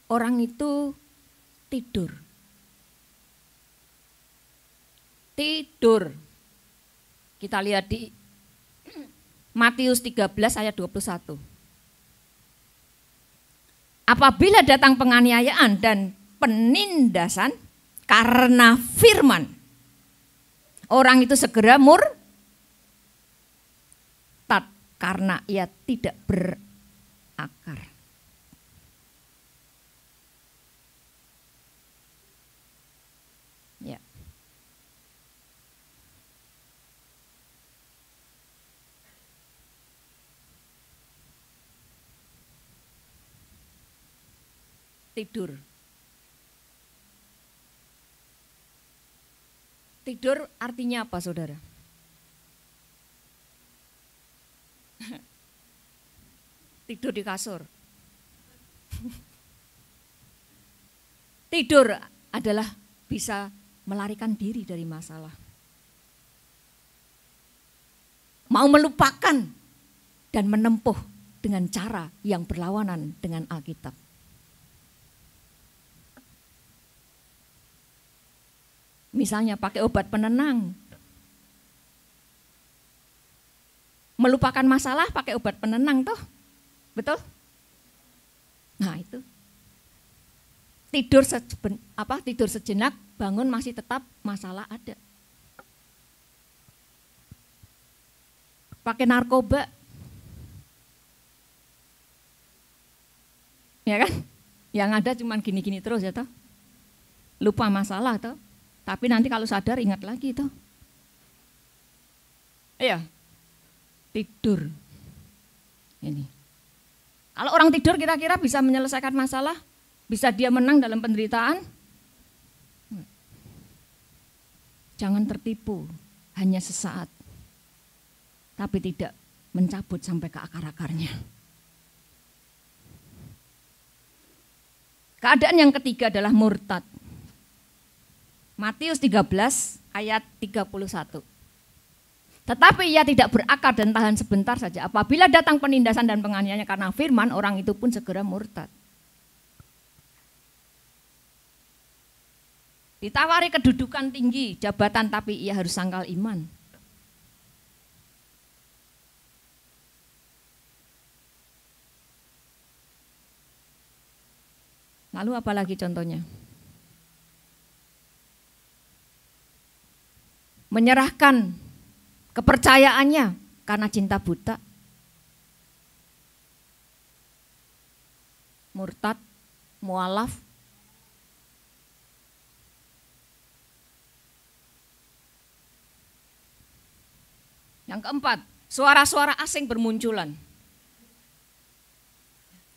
orang itu tidur. Kita lihat di Matius 13 ayat 21. Apabila datang penganiayaan dan penindasan karena firman, orang itu segera murtad karena ia tidak berakar. Ya. Tidur. Tidur artinya apa, saudara? Tidur di kasur. Tidur adalah bisa melarikan diri dari masalah. Mau melupakan dan menempuh dengan cara yang berlawanan dengan Alkitab. Misalnya pakai obat penenang. Melupakan masalah pakai obat penenang toh. Betul? Nah, itu. Tidur sejenak, bangun masih tetap masalah ada. Pakai narkoba. Ya kan? Yang ada cuma gini-gini terus ya toh. Lupa masalah toh. Tapi nanti kalau sadar ingat lagi toh. Iya. Tidur. Ini. Kalau orang tidur kira-kira bisa menyelesaikan masalah? Bisa dia menang dalam penderitaan? Jangan tertipu, hanya sesaat. tapi tidak mencabut sampai ke akar-akarnya. Keadaan yang ketiga adalah murtad. Matius 13 ayat 31. Tetapi ia tidak berakar dan tahan sebentar saja. Apabila datang penindasan dan penganiayaan karena firman, orang itu pun segera murtad. Ditawari kedudukan tinggi, jabatan, tapi ia harus sangkal iman. Lalu apa lagi contohnya? Menyerahkan kepercayaannya karena cinta buta. Murtad, mualaf. Yang keempat, suara-suara asing bermunculan.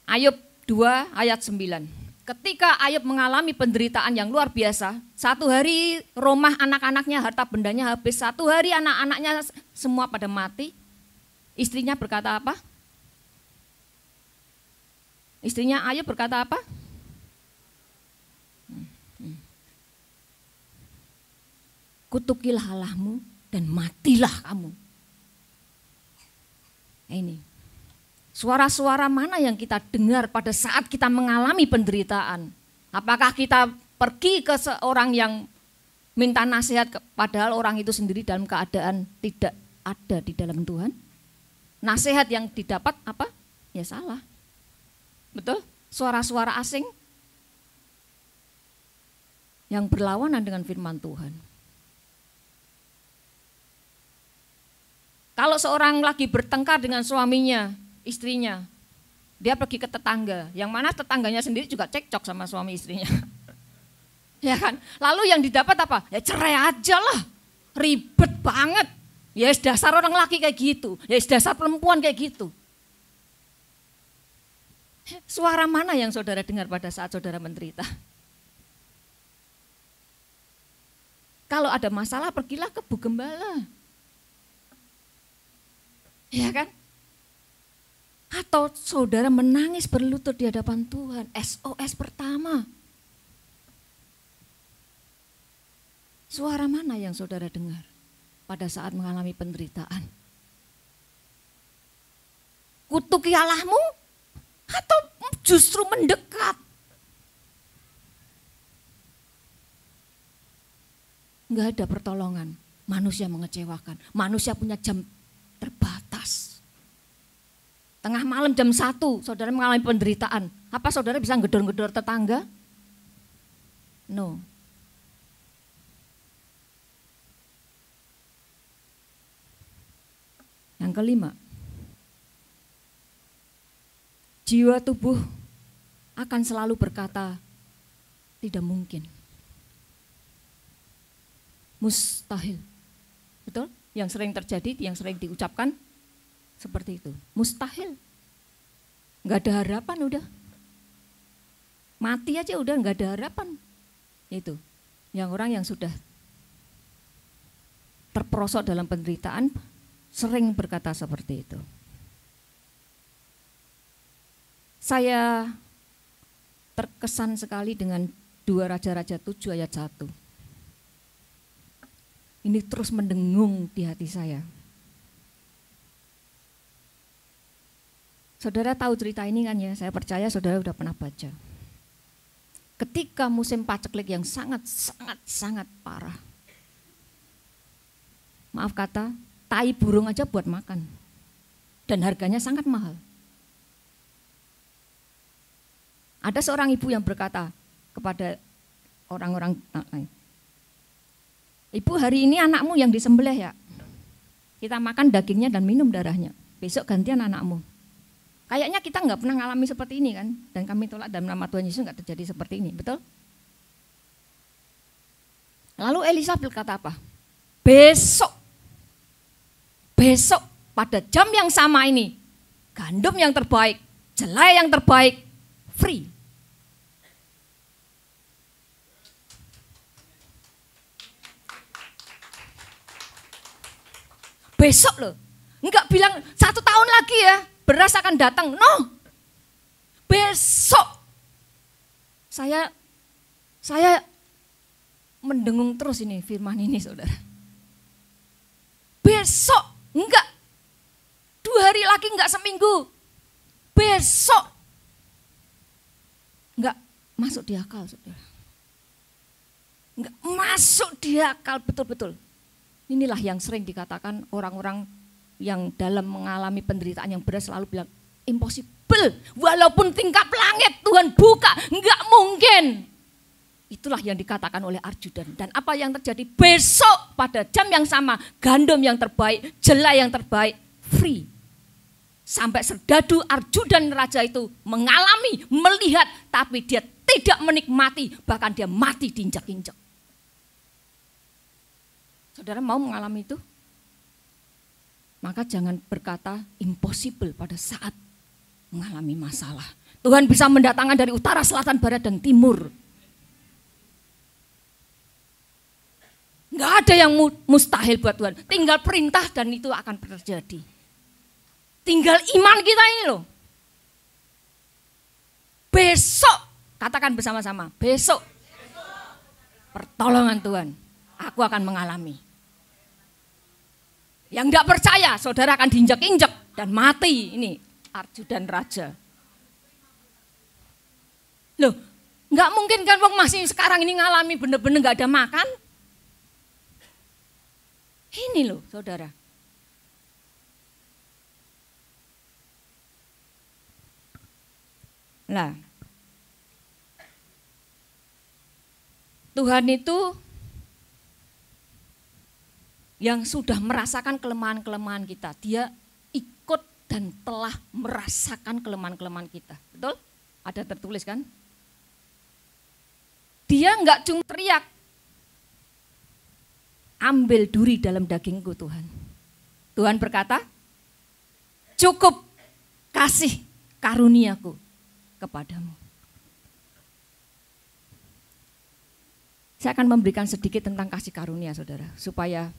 Ayub 2 ayat 9. Ketika Ayub mengalami penderitaan yang luar biasa, satu hari rumah anak-anaknya, harta bendanya habis, satu hari anak-anaknya semua pada mati. Istrinya berkata apa? Istrinya Ayub berkata apa? Kutukilah Allahmu dan matilah kamu. Ini. Suara-suara mana yang kita dengar pada saat kita mengalami penderitaan? Apakah kita pergi ke seorang yang minta nasihat padahal orang itu sendiri dalam keadaan tidak ada di dalam Tuhan? Nasihat yang didapat apa? Ya salah. Betul? Suara-suara asing yang berlawanan dengan firman Tuhan. Kalau seorang lagi bertengkar dengan suaminya, istrinya, dia pergi ke tetangga, yang mana tetangganya sendiri juga cekcok sama suami istrinya. Ya kan? Lalu yang didapat apa? Ya cerai aja lah, ribet banget. Ya dasar orang laki kayak gitu, ya dasar perempuan kayak gitu. Suara mana yang saudara dengar pada saat saudara menderita? Kalau ada masalah pergilah ke Bu Gembala. Ya kan? Atau saudara menangis berlutut di hadapan Tuhan, SOS pertama. Suara mana yang saudara dengar pada saat mengalami penderitaan? Kutuki Allahmu atau justru mendekat? Enggak ada pertolongan, manusia mengecewakan, manusia punya jam terbatas. Tengah malam jam 1, saudara mengalami penderitaan. Apa saudara bisa ngedor-ngedor tetangga? No. Yang kelima, jiwa tubuh akan selalu berkata, tidak mungkin. Mustahil. Betul? Yang sering terjadi, yang sering diucapkan, seperti itu, mustahil. Enggak ada harapan udah. Mati aja udah enggak ada harapan. Itu. Yang orang yang sudah terperosok dalam penderitaan sering berkata seperti itu. Saya terkesan sekali dengan 2 Raja-Raja 7 ayat 1. Ini terus mendengung di hati saya. Saudara tahu cerita ini kan ya, saya percaya saudara sudah pernah baca. Ketika musim paceklik yang sangat parah. Maaf kata, tai burung aja buat makan. Dan harganya sangat mahal. Ada seorang ibu yang berkata kepada orang-orang, Ibu hari ini anakmu yang disembelih ya. Kita makan dagingnya dan minum darahnya. Besok gantian anakmu. Kayaknya kita nggak pernah ngalami seperti ini kan, dan kami tolak dalam nama Tuhan Yesus nggak terjadi seperti ini, betul? Lalu Elisa berkata apa? Besok pada jam yang sama ini, gandum yang terbaik, jelai yang terbaik, free. Besok loh, Enggak bilang 1 tahun lagi ya beras akan datang. No. Besok. Saya mendengung terus ini firman ini saudara. Besok. Enggak. 2 hari lagi, enggak seminggu. Besok. Enggak masuk di akal saudara. Enggak masuk di akal betul-betul. Inilah yang sering dikatakan orang-orang yang dalam mengalami penderitaan yang berat selalu bilang impossible. Walaupun tingkap langit Tuhan buka, enggak mungkin. Itulah yang dikatakan oleh Arjudan. Dan apa yang terjadi besok pada jam yang sama, gandum yang terbaik, jelai yang terbaik, free. Sampai serdadu Arjudan raja itu mengalami, melihat, tapi dia tidak menikmati, bahkan dia mati diinjak-injak. Saudara mau mengalami itu? Maka jangan berkata impossible pada saat mengalami masalah. Tuhan bisa mendatangkan dari utara, selatan, barat, dan timur. Enggak ada yang mustahil buat Tuhan. Tinggal perintah dan itu akan terjadi. Tinggal iman kita ini loh. Besok, katakan bersama-sama, besok. Pertolongan Tuhan, aku akan mengalami. Yang enggak percaya, saudara akan diinjak-injak dan mati. Ini Arjudan raja. Loh, enggak mungkin kan masih sekarang ini ngalami benar-benar enggak ada makan. Ini loh saudara. Nah, Tuhan itu yang sudah merasakan kelemahan-kelemahan kita. Dia ikut dan telah merasakan kelemahan-kelemahan kita. Betul? Ada tertulis kan? Dia enggak cuma teriak, ambil duri dalam dagingku Tuhan. Tuhan berkata, cukup kasih karuniaku kepadamu. Saya akan memberikan sedikit tentang kasih karunia saudara, supaya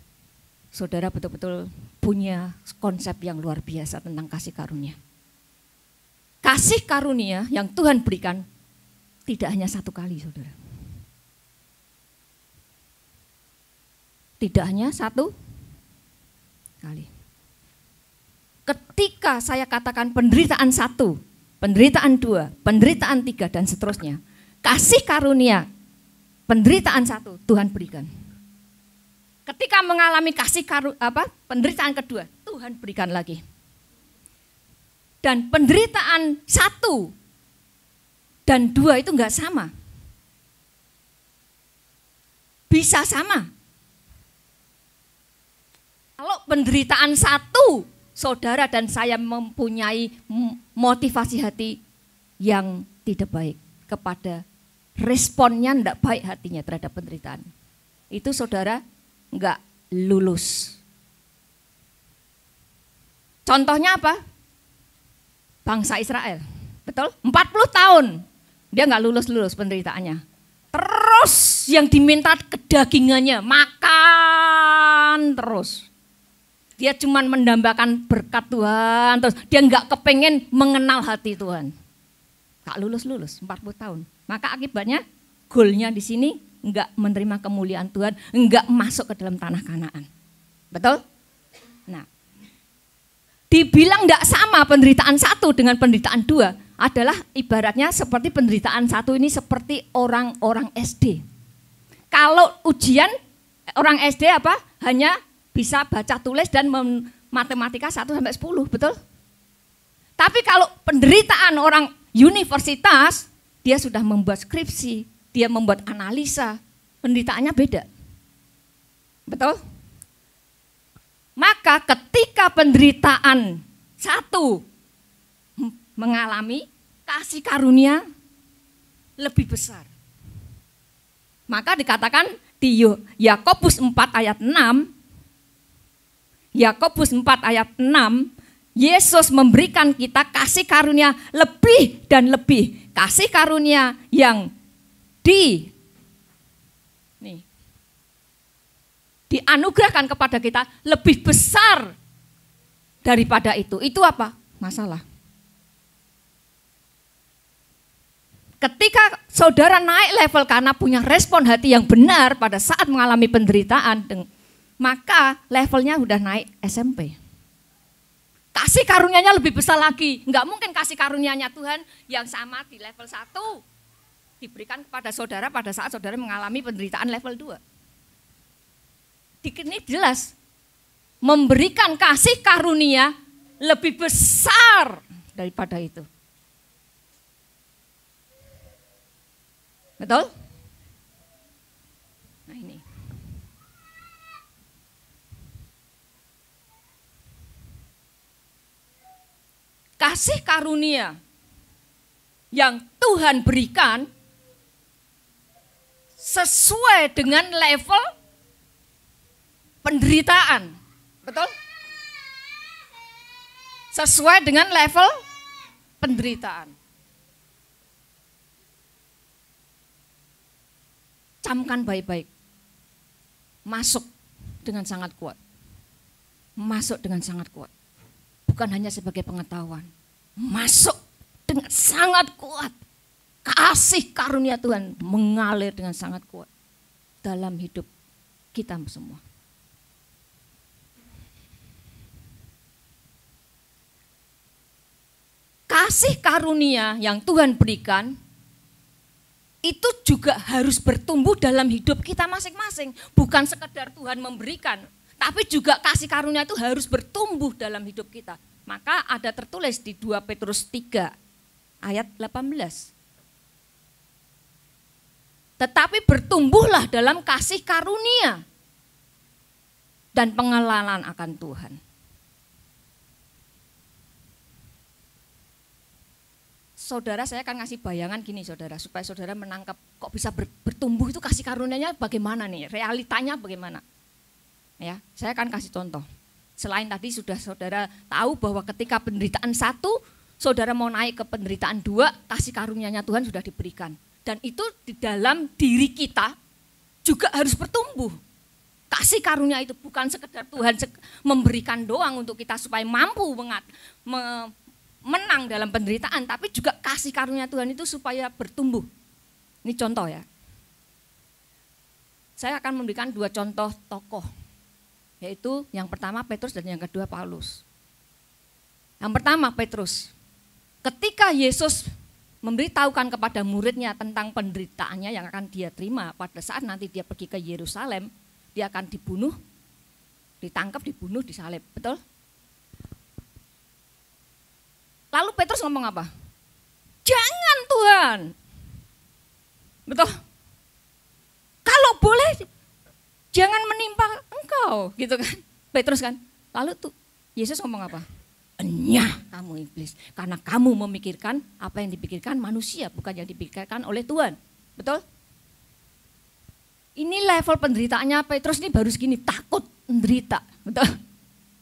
saudara betul-betul punya konsep yang luar biasa tentang kasih karunia. Kasih karunia yang Tuhan berikan tidak hanya 1 kali saudara. Tidak hanya 1 kali. Ketika saya katakan penderitaan 1, penderitaan 2, penderitaan 3 dan seterusnya. Kasih karunia penderitaan 1 Tuhan berikan. Ketika mengalami penderitaan kedua, Tuhan berikan lagi. Dan penderitaan 1 dan 2 itu enggak sama. Bisa sama. Kalau penderitaan 1, saudara dan saya mempunyai motivasi hati yang tidak baik kepada responnya tidak baik hatinya terhadap penderitaan. Itu saudara enggak lulus. Contohnya apa? Bangsa Israel, betul? 40 tahun dia enggak lulus penderitaannya. Terus yang diminta kedagingannya, makan terus. Dia cuma mendambakan berkat Tuhan, terus dia enggak kepengen mengenal hati Tuhan. Enggak lulus 40 tahun. Maka akibatnya goalnya di sini enggak menerima kemuliaan Tuhan, enggak masuk ke dalam tanah Kanaan. Betul? Nah, dibilang enggak sama penderitaan 1 dengan penderitaan 2 adalah ibaratnya seperti penderitaan 1 ini seperti orang-orang SD. Kalau ujian orang SD apa? Hanya bisa baca tulis dan matematika 1 sampai 10, betul? Tapi kalau penderitaan orang universitas, dia sudah membuat skripsi, dia membuat analisa, penderitaannya beda. Betul? Maka ketika penderitaan 1 mengalami kasih karunia lebih besar. Maka dikatakan di Yakobus 4 ayat 6, Yakobus 4 ayat 6, Yesus memberikan kita kasih karunia lebih dan lebih. Kasih karunia yang dianugerahkan kepada kita lebih besar daripada itu apa? Masalah. Ketika saudara naik level karena punya respon hati yang benar pada saat mengalami penderitaan, maka levelnya udah naik SMP. Kasih karunia-Nya lebih besar lagi. Enggak mungkin kasih karunia-Nya Tuhan yang sama di level 1 diberikan kepada saudara pada saat saudara mengalami penderitaan level 2. Ini jelas memberikan kasih karunia lebih besar daripada itu. Betul? Nah ini. Kasih karunia yang Tuhan berikan sesuai dengan level penderitaan. Betul? Sesuai dengan level penderitaan. Camkan baik-baik. Masuk dengan sangat kuat. Masuk dengan sangat kuat. Bukan hanya sebagai pengetahuan. Masuk dengan sangat kuat. Kasih karunia Tuhan mengalir dengan sangat kuat dalam hidup kita semua. Kasih karunia yang Tuhan berikan itu juga harus bertumbuh dalam hidup kita masing-masing. Bukan sekedar Tuhan memberikan, tapi juga kasih karunia itu harus bertumbuh dalam hidup kita. Maka ada tertulis di 2 Petrus 3 ayat 18. Tetapi bertumbuhlah dalam kasih karunia dan pengenalan akan Tuhan. Saudara, saya akan ngasih bayangan gini saudara, supaya saudara menangkap kok bisa bertumbuh itu kasih karunia-Nya bagaimana nih, realitanya bagaimana. Ya, saya akan kasih contoh. Selain tadi sudah saudara tahu bahwa ketika penderitaan 1, saudara mau naik ke penderitaan 2, kasih karunia-Nya Tuhan sudah diberikan. Dan itu di dalam diri kita juga harus bertumbuh. Kasih karunia itu bukan sekedar Tuhan memberikan doang untuk kita supaya mampu menang dalam penderitaan, tapi juga kasih karunia Tuhan itu supaya bertumbuh. Ini contoh ya. Saya akan memberikan 2 contoh tokoh, yaitu yang pertama Petrus dan yang kedua Paulus. Yang pertama Petrus, ketika Yesus memberitahukan kepada muridnya tentang penderitaannya yang akan dia terima pada saat nanti dia pergi ke Yerusalem, dia akan dibunuh, ditangkap, dibunuh, disalib, betul? Lalu Petrus ngomong apa? Jangan Tuhan. Betul? Kalau boleh jangan menimpa engkau, gitu kan. Petrus kan. Lalu tuh Yesus ngomong apa? Enyah kamu iblis, karena kamu memikirkan apa yang dipikirkan manusia, bukan yang dipikirkan oleh Tuhan. Betul? Ini level penderitaannya Petrus ini baru segini, takut menderita. Betul?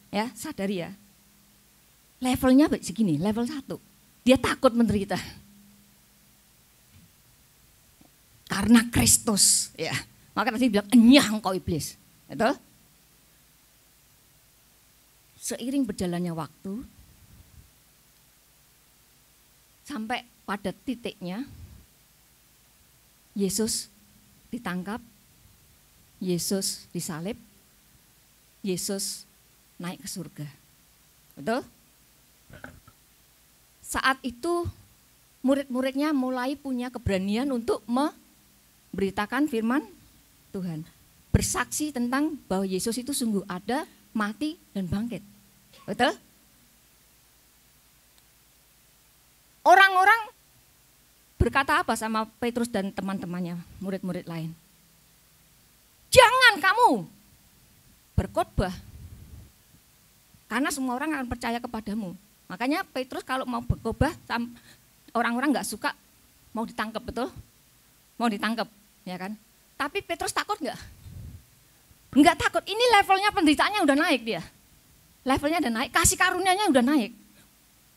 Ya, sadari ya. Levelnya segini, level 1. Dia takut menderita. Karena Kristus, ya. Maka tadi bilang enyah engkau iblis. Betul? Seiring berjalannya waktu, sampai pada titiknya Yesus ditangkap, Yesus disalib, Yesus naik ke surga. Betul? Saat itu murid-muridnya mulai punya keberanian untuk memberitakan firman Tuhan. Bersaksi tentang bahwa Yesus itu sungguh ada, mati, dan bangkit. Betul? Orang-orang berkata apa sama Petrus dan teman-temannya, murid-murid lain? Jangan kamu berkhotbah, karena semua orang akan percaya kepadamu. Makanya Petrus kalau mau berkhotbah, orang-orang nggak suka, mau ditangkap, betul? Mau ditangkap, ya kan? Tapi Petrus takut nggak? Nggak takut. Ini levelnya penderitaannya udah naik dia. Levelnya udah naik, kasih karunia-Nya udah naik.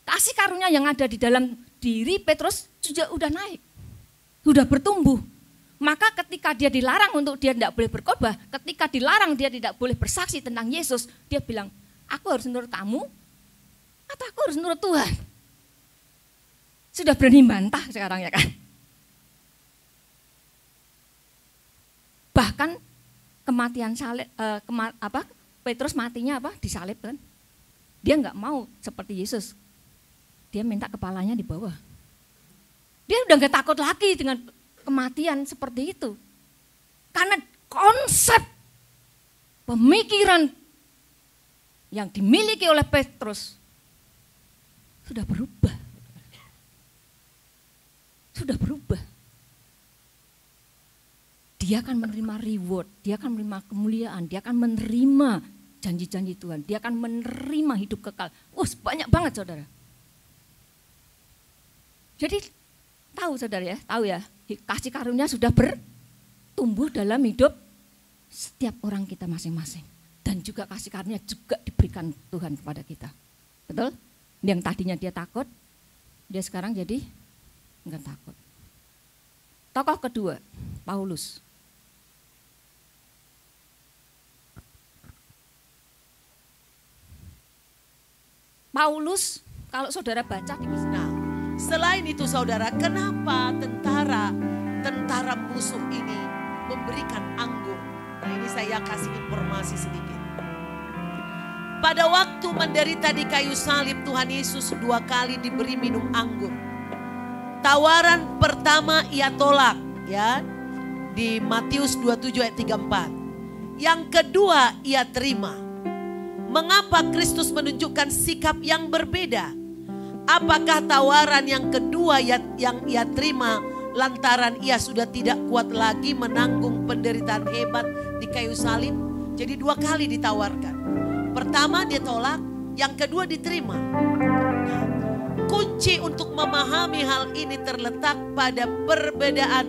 Kasih karunia yang ada di dalam diri Petrus juga udah naik, udah bertumbuh. Maka ketika dia dilarang untuk dia tidak boleh berkhotbah, ketika dilarang dia tidak boleh bersaksi tentang Yesus, dia bilang, aku harus menurut kamu, Atau aku harus nurut Tuhan? Sudah berani bantah sekarang ya kan. Bahkan kematian salib, Petrus matinya disalib kan. Dia nggak mau seperti Yesus. Dia minta kepalanya di bawah. Dia udah nggak takut lagi dengan kematian seperti itu. Karena konsep pemikiran yang dimiliki oleh Petrus sudah berubah. Sudah berubah. Dia akan menerima reward, dia akan menerima kemuliaan, dia akan menerima janji-janji Tuhan, dia akan menerima hidup kekal. Banyak banget saudara. Jadi tahu saudara ya, tahu ya, kasih karunia sudah bertumbuh dalam hidup setiap orang kita masing-masing. Dan juga kasih karunia juga diberikan Tuhan kepada kita. Betul? Yang tadinya dia takut, dia sekarang jadi enggak takut. Tokoh kedua, Paulus. Paulus, kalau saudara baca di Nah, selain itu saudara, kenapa tentara musuh ini memberikan anggur? Nah, ini saya kasih informasi sedikit. Pada waktu menderita di kayu salib, Tuhan Yesus 2 kali diberi minum anggur. Tawaran pertama ia tolak, ya, di Matius 27 ayat 34. Yang kedua ia terima. Mengapa Kristus menunjukkan sikap yang berbeda? Apakah tawaran yang kedua yang ia terima lantaran ia sudah tidak kuat lagi menanggung penderitaan hebat di kayu salib? Jadi 2 kali ditawarkan. Pertama dia tolak, yang kedua diterima. Kunci untuk memahami hal ini terletak pada perbedaan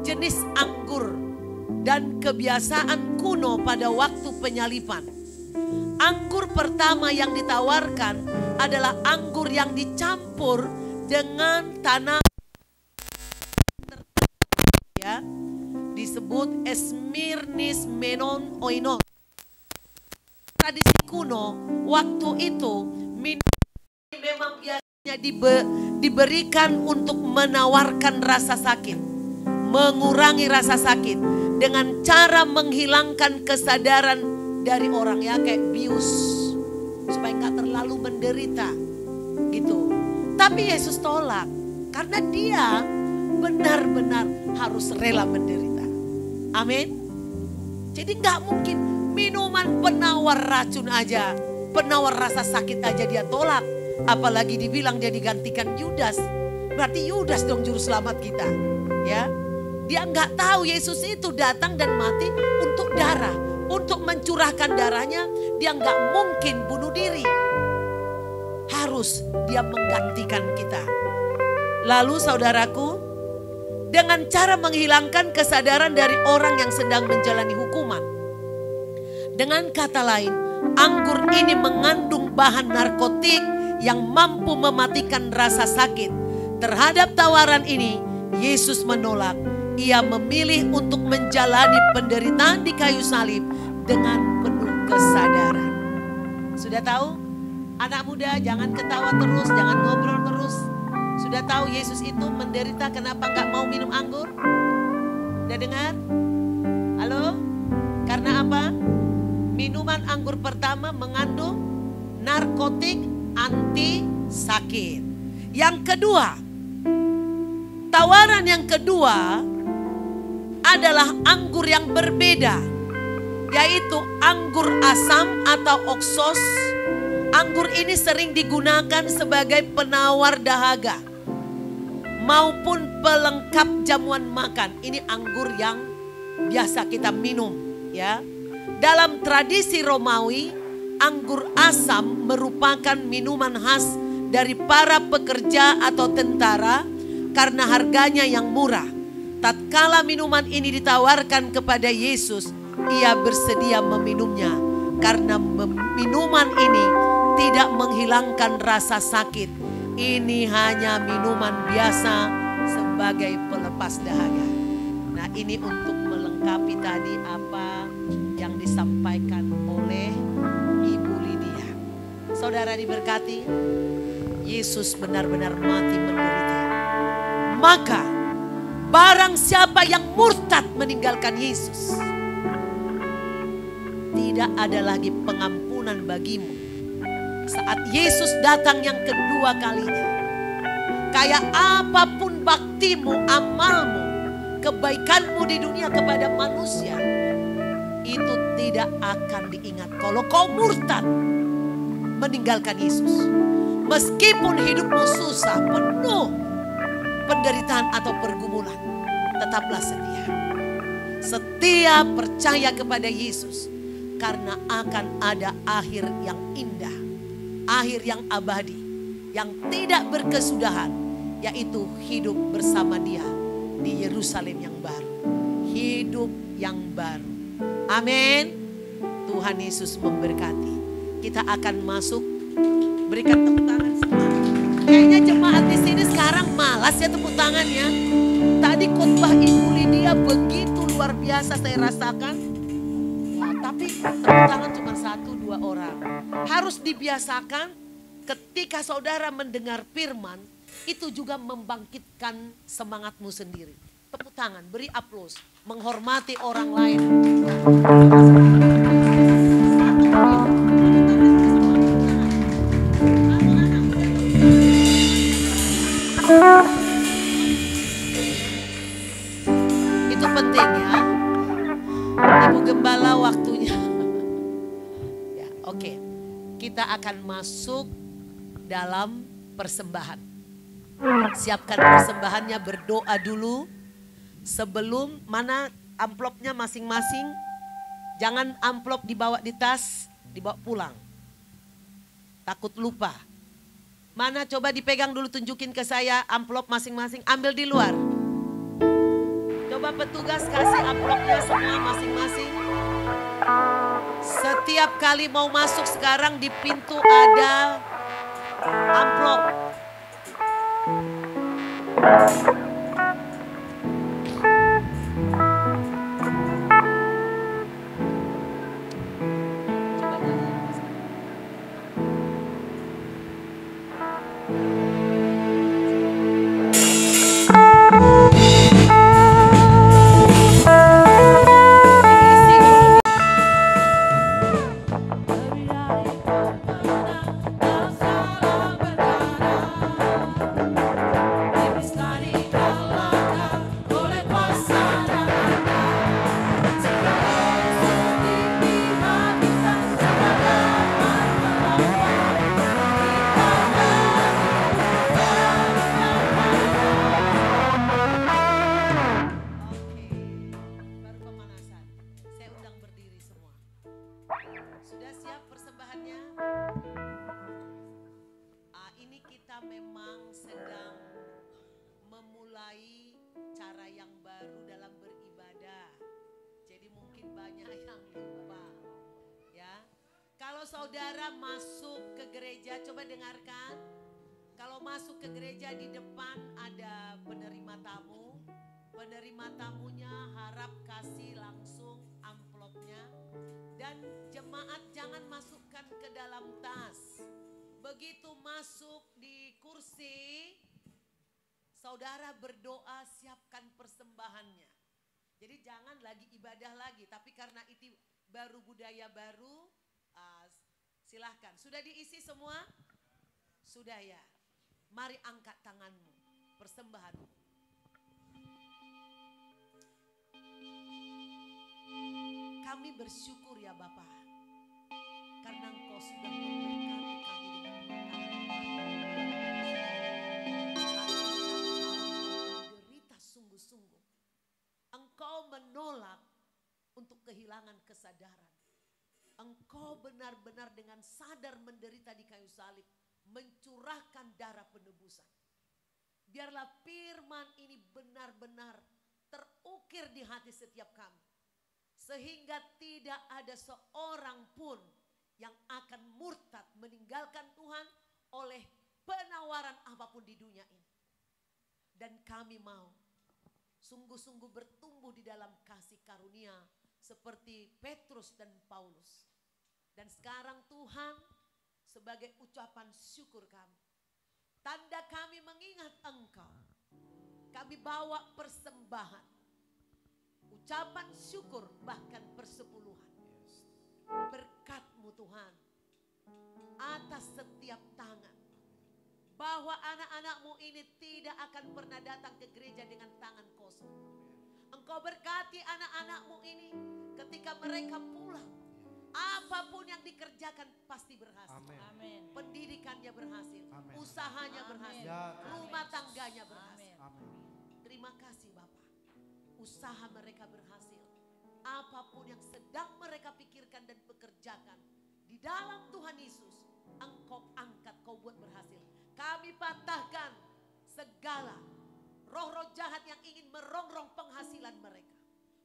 jenis anggur dan kebiasaan kuno pada waktu penyaliban. Anggur pertama yang ditawarkan adalah anggur yang dicampur dengan tanah, ya, disebut Esmirnis menon oinos. Tradisi kuno waktu itu memang biasanya diberikan untuk menawarkan rasa sakit, mengurangi rasa sakit dengan cara menghilangkan kesadaran dari orang, ya, kayak bius supaya nggak terlalu menderita gitu. Tapi Yesus tolak karena dia benar-benar harus rela menderita. Amin. Jadi nggak mungkin minuman penawar racun aja, penawar rasa sakit aja dia tolak. Apalagi dibilang dia digantikan Yudas. Berarti Yudas dong juru selamat kita, ya. Dia nggak tahu Yesus itu datang dan mati untuk darah. Untuk mencurahkan darahnya, dia nggak mungkin bunuh diri. Harus dia menggantikan kita. Lalu saudaraku, dengan cara menghilangkan kesadaran dari orang yang sedang menjalani hukuman. Dengan kata lain, anggur ini mengandung bahan narkotik yang mampu mematikan rasa sakit. Terhadap tawaran ini, Yesus menolak. Ia memilih untuk menjalani penderitaan di kayu salib dengan penuh kesadaran. Sudah tahu? Anak muda, jangan ketawa terus, jangan ngobrol terus. Sudah tahu Yesus itu menderita kenapa gak mau minum anggur? Udah dengar? Halo? Karena apa? Minuman anggur pertama mengandung narkotik anti sakit. Yang kedua, tawaran yang kedua adalah anggur yang berbeda, yaitu anggur asam atau oksos. Anggur ini sering digunakan sebagai penawar dahaga maupun pelengkap jamuan makan. Ini anggur yang biasa kita minum, ya. Dalam tradisi Romawi, anggur asam merupakan minuman khas dari para pekerja atau tentara karena harganya yang murah. Tatkala minuman ini ditawarkan kepada Yesus, ia bersedia meminumnya karena minuman ini tidak menghilangkan rasa sakit. Ini hanya minuman biasa sebagai pelepas dahaga. Nah, ini untuk melengkapi tadi apa yang disampaikan oleh Ibu Lydia. Saudara diberkati, Yesus benar-benar mati menderita. Maka barang siapa yang murtad meninggalkan Yesus, tidak ada lagi pengampunan bagimu. Saat Yesus datang yang kedua kalinya, kayak apapun baktimu, amalmu, kebaikanmu di dunia kepada manusia, itu tidak akan diingat. Kalau kau murtad meninggalkan Yesus, meskipun hidupmu susah, penuh penderitaan atau pergumulan, tetaplah setia. Setia percaya kepada Yesus, karena akan ada akhir yang indah, akhir yang abadi, yang tidak berkesudahan, yaitu hidup bersama Dia di Yerusalem yang baru. Hidup yang baru. Amin. Tuhan Yesus memberkati. Kita akan masuk, berikan tepuk tangan semua. Kayaknya jemaat di sini sekarang malas ya tepuk tangannya. Tadi khotbah Ibu Lydia begitu luar biasa saya rasakan. Wah, tapi tepuk tangan cuma 1-2 orang. Harus dibiasakan ketika saudara mendengar firman, itu juga membangkitkan semangatmu sendiri. Tepuk tangan, beri aplaus, menghormati orang lain. Itu penting ya. Ibu Gembala waktunya. Ya, oke. Kita akan masuk dalam persembahan. Siapkan persembahannya, berdoa dulu. Sebelum, mana amplopnya masing-masing. Jangan amplop dibawa di tas, dibawa pulang. Takut lupa. Mana coba dipegang dulu, tunjukin ke saya amplop masing-masing. Ambil di luar. Coba petugas kasih amplopnya semua masing-masing. Setiap kali mau masuk sekarang di pintu ada amplop. Saudara masuk ke gereja, coba dengarkan. Kalau masuk ke gereja di depan ada penerima tamu. Penerima tamunya harap kasih langsung amplopnya. Dan jemaat jangan masukkan ke dalam tas. Begitu masuk di kursi, saudara berdoa siapkan persembahannya. Jadi jangan lagi ibadah lagi, tapi karena itu baru budaya baru, silahkan. Sudah diisi semua? Sudah ya. Mari angkat tanganmu. Persembahanmu. Kami bersyukur ya Bapak. Karena Engkau sudah memberkati kami dengan menderita sungguh-sungguh. Engkau menolak untuk kehilangan kesadaran. Engkau benar-benar dengan sadar menderita di kayu salib, mencurahkan darah penebusan. Biarlah firman ini benar-benar terukir di hati setiap kami. Sehingga tidak ada seorang pun yang akan murtad meninggalkan Tuhan oleh penawaran apapun di dunia ini. Dan kami mau sungguh-sungguh bertumbuh di dalam kasih karunia seperti Petrus dan Paulus. Dan sekarang Tuhan, sebagai ucapan syukur kami. Tanda kami mengingat Engkau. Kami bawa persembahan, ucapan syukur, bahkan persepuluhan. Berkat-Mu Tuhan atas setiap tangan. Bahwa anak-anak-Mu ini tidak akan pernah datang ke gereja dengan tangan kosong. Engkau berkati anak-anak-Mu ini ketika mereka pulang. Apapun yang dikerjakan pasti berhasil. Amin. Pendidikannya berhasil, Amin. usahanya berhasil, Ya, rumah tangganya berhasil. Amin. Terima kasih Bapak. Usaha mereka berhasil. Apapun yang sedang mereka pikirkan dan pekerjakan, di dalam Tuhan Yesus, Engkau angkat, Kau buat berhasil. Kami patahkan segala roh-roh jahat yang ingin merongrong penghasilan mereka,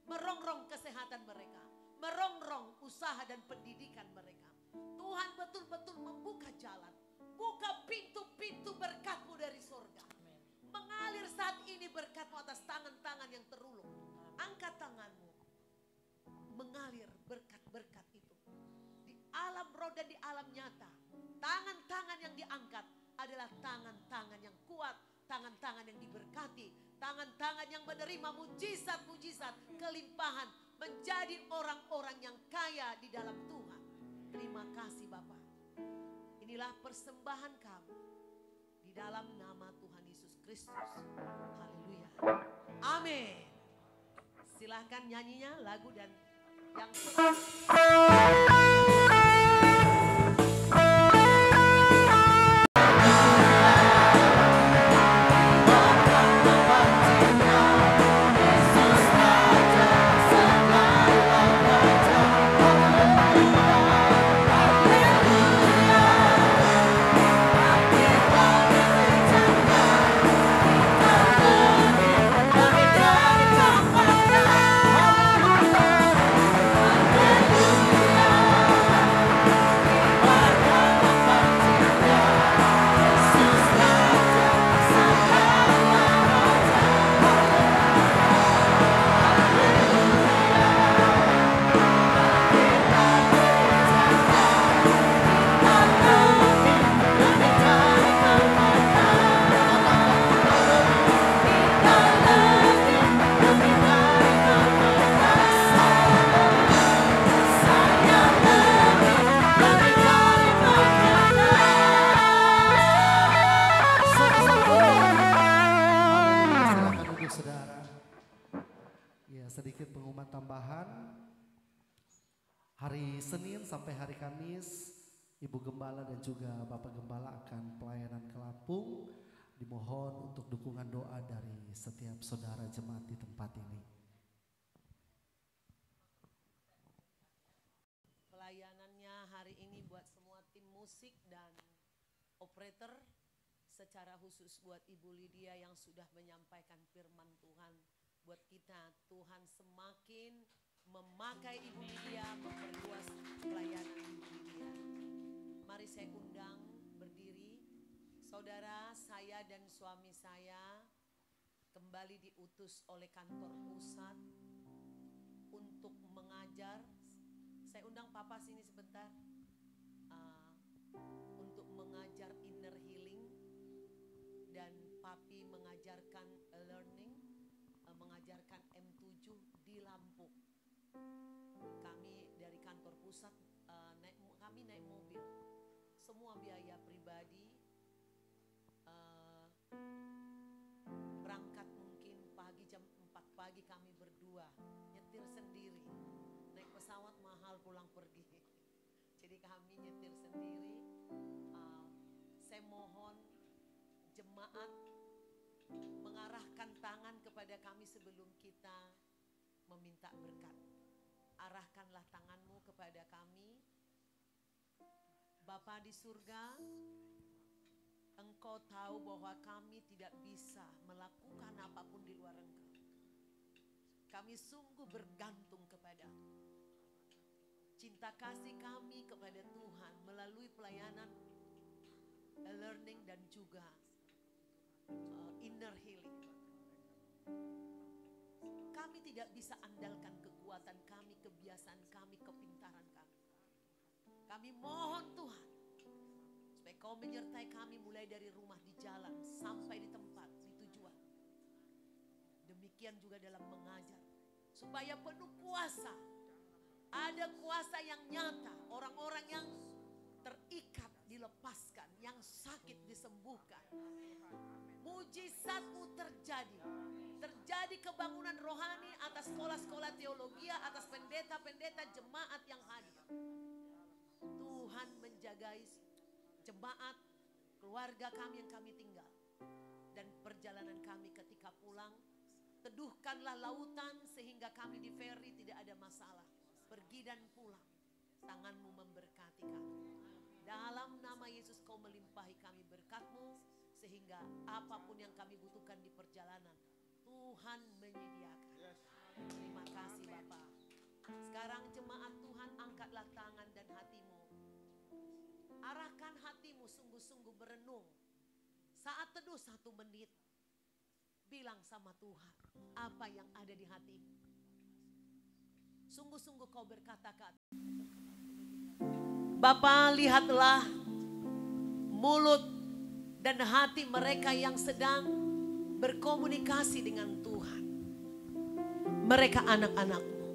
merongrong kesehatan mereka, merongrong usaha dan pendidikan mereka. Tuhan betul-betul membuka jalan, buka pintu-pintu berkat-Mu dari surga. Mengalir saat ini berkat-Mu atas tangan-tangan yang terulung. Angkat tangan-Mu, mengalir berkat-berkat itu. Di alam roh dan di alam nyata, tangan-tangan yang diangkat adalah tangan-tangan yang kuat, tangan-tangan yang diberkati, tangan-tangan yang menerima mujizat-mujizat, kelimpahan, menjadi orang-orang yang kaya di dalam Tuhan. Terima kasih Bapak. Inilah persembahan kami di dalam nama Tuhan Yesus Kristus. Haleluya. Amin. Silahkan nyanyinya lagu dan yang sedikit pengumuman tambahan. Hari Senin sampai hari Kamis, Ibu Gembala dan juga Bapak Gembala akan pelayanan ke Lampung. Dimohon untuk dukungan doa dari setiap saudara jemaat di tempat ini. Pelayanannya hari ini buat semua tim musik dan operator, secara khusus buat Ibu Lydia yang sudah menyampaikan firman Tuhan buat kita. Tuhan semakin memakai Ibu Lydia, memperluas pelayanan Ibu Lydia. Mari saya undang berdiri. Saudara, saya dan suami saya kembali diutus oleh kantor pusat untuk mengajar. Saya undang Papa sini sebentar. Untuk mengajar inner healing, dan Papi mengajarkan learning, mengajarkan M7 di Lampung. Kami dari kantor pusat kami naik mobil, semua biaya pribadi. Berangkat mungkin pagi jam 4 pagi kami berdua, nyetir sendiri. Naik pesawat mahal pulang pergi. Jadi kami nyetir sendiri. Saya mohon jemaat mengarahkan tangan kepada kami sebelum kita meminta berkat. Arahkanlah tanganmu kepada kami. Bapa di surga, Engkau tahu bahwa kami tidak bisa melakukan apapun di luar Engkau. Kami sungguh bergantung kepadamu. Cinta kasih kami kepada Tuhan melalui pelayanan learning dan juga inner healing. Kami tidak bisa andalkan kekuatan kami, kebiasaan kami, kepintaran kami. Kami mohon Tuhan, Engkau menyertai kami mulai dari rumah, di jalan, sampai di tempat, di tujuan. Demikian juga dalam mengajar. Supaya penuh kuasa. Ada kuasa yang nyata. Orang-orang yang terikat dilepaskan. Yang sakit disembuhkan. Mujizatmu terjadi. Terjadi kebangunan rohani atas sekolah-sekolah teologi, atas pendeta-pendeta jemaat yang hadir. Tuhan menjagai jemaat, keluarga kami yang kami tinggal. Dan perjalanan kami ketika pulang, teduhkanlah lautan sehingga kami di ferry tidak ada masalah. Pergi dan pulang, tanganmu memberkati kami. Dalam nama Yesus kau melimpahi kami berkat-Mu, sehingga apapun yang kami butuhkan di perjalanan, Tuhan menyediakan. Terima kasih Bapa. Sekarang jemaat Tuhan, angkatlah tangan dan hatimu. Arahkan hatimu sungguh-sungguh berenung. Saat teduh 1 menit, bilang sama Tuhan apa yang ada di hatimu. Sungguh-sungguh kau berkata-kata. Bapa, lihatlah mulut dan hati mereka yang sedang berkomunikasi dengan Tuhan. Mereka anak-anak-Mu.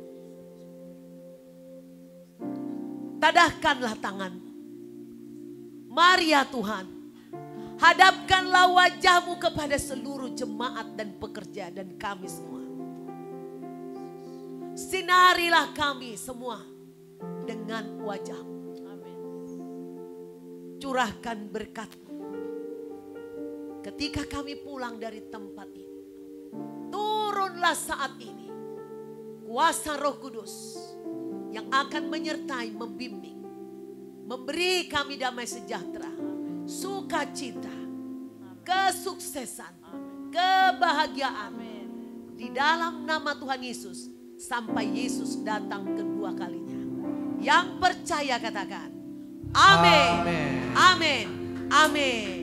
Tadahkanlah tanganmu. Mari ya Tuhan, hadapkanlah wajah-Mu kepada seluruh jemaat dan pekerja dan kami semua. Sinarilah kami semua dengan wajah-Mu. Curahkan berkat-Mu. Ketika kami pulang dari tempat ini, turunlah saat ini kuasa Roh Kudus yang akan menyertai, membimbing, memberi kami damai sejahtera, sukacita, kesuksesan, kebahagiaan di dalam nama Tuhan Yesus sampai Yesus datang kedua kalinya. Yang percaya katakan amin, amin, amin.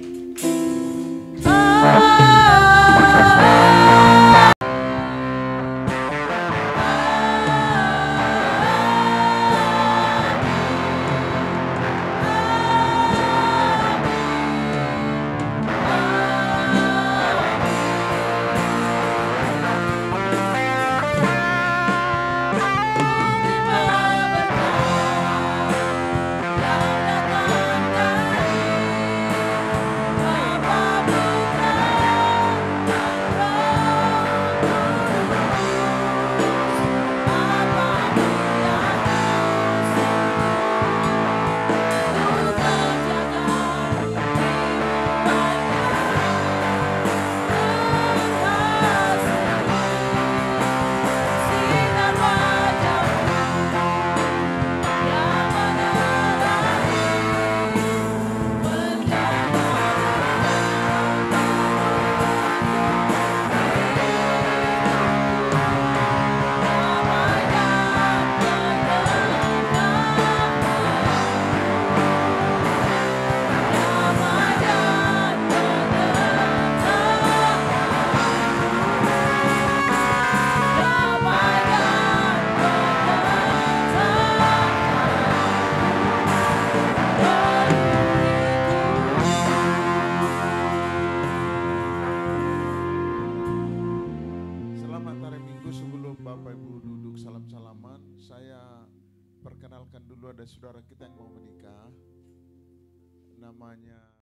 Perkenalkan dulu, ada saudara kita yang mau menikah, namanya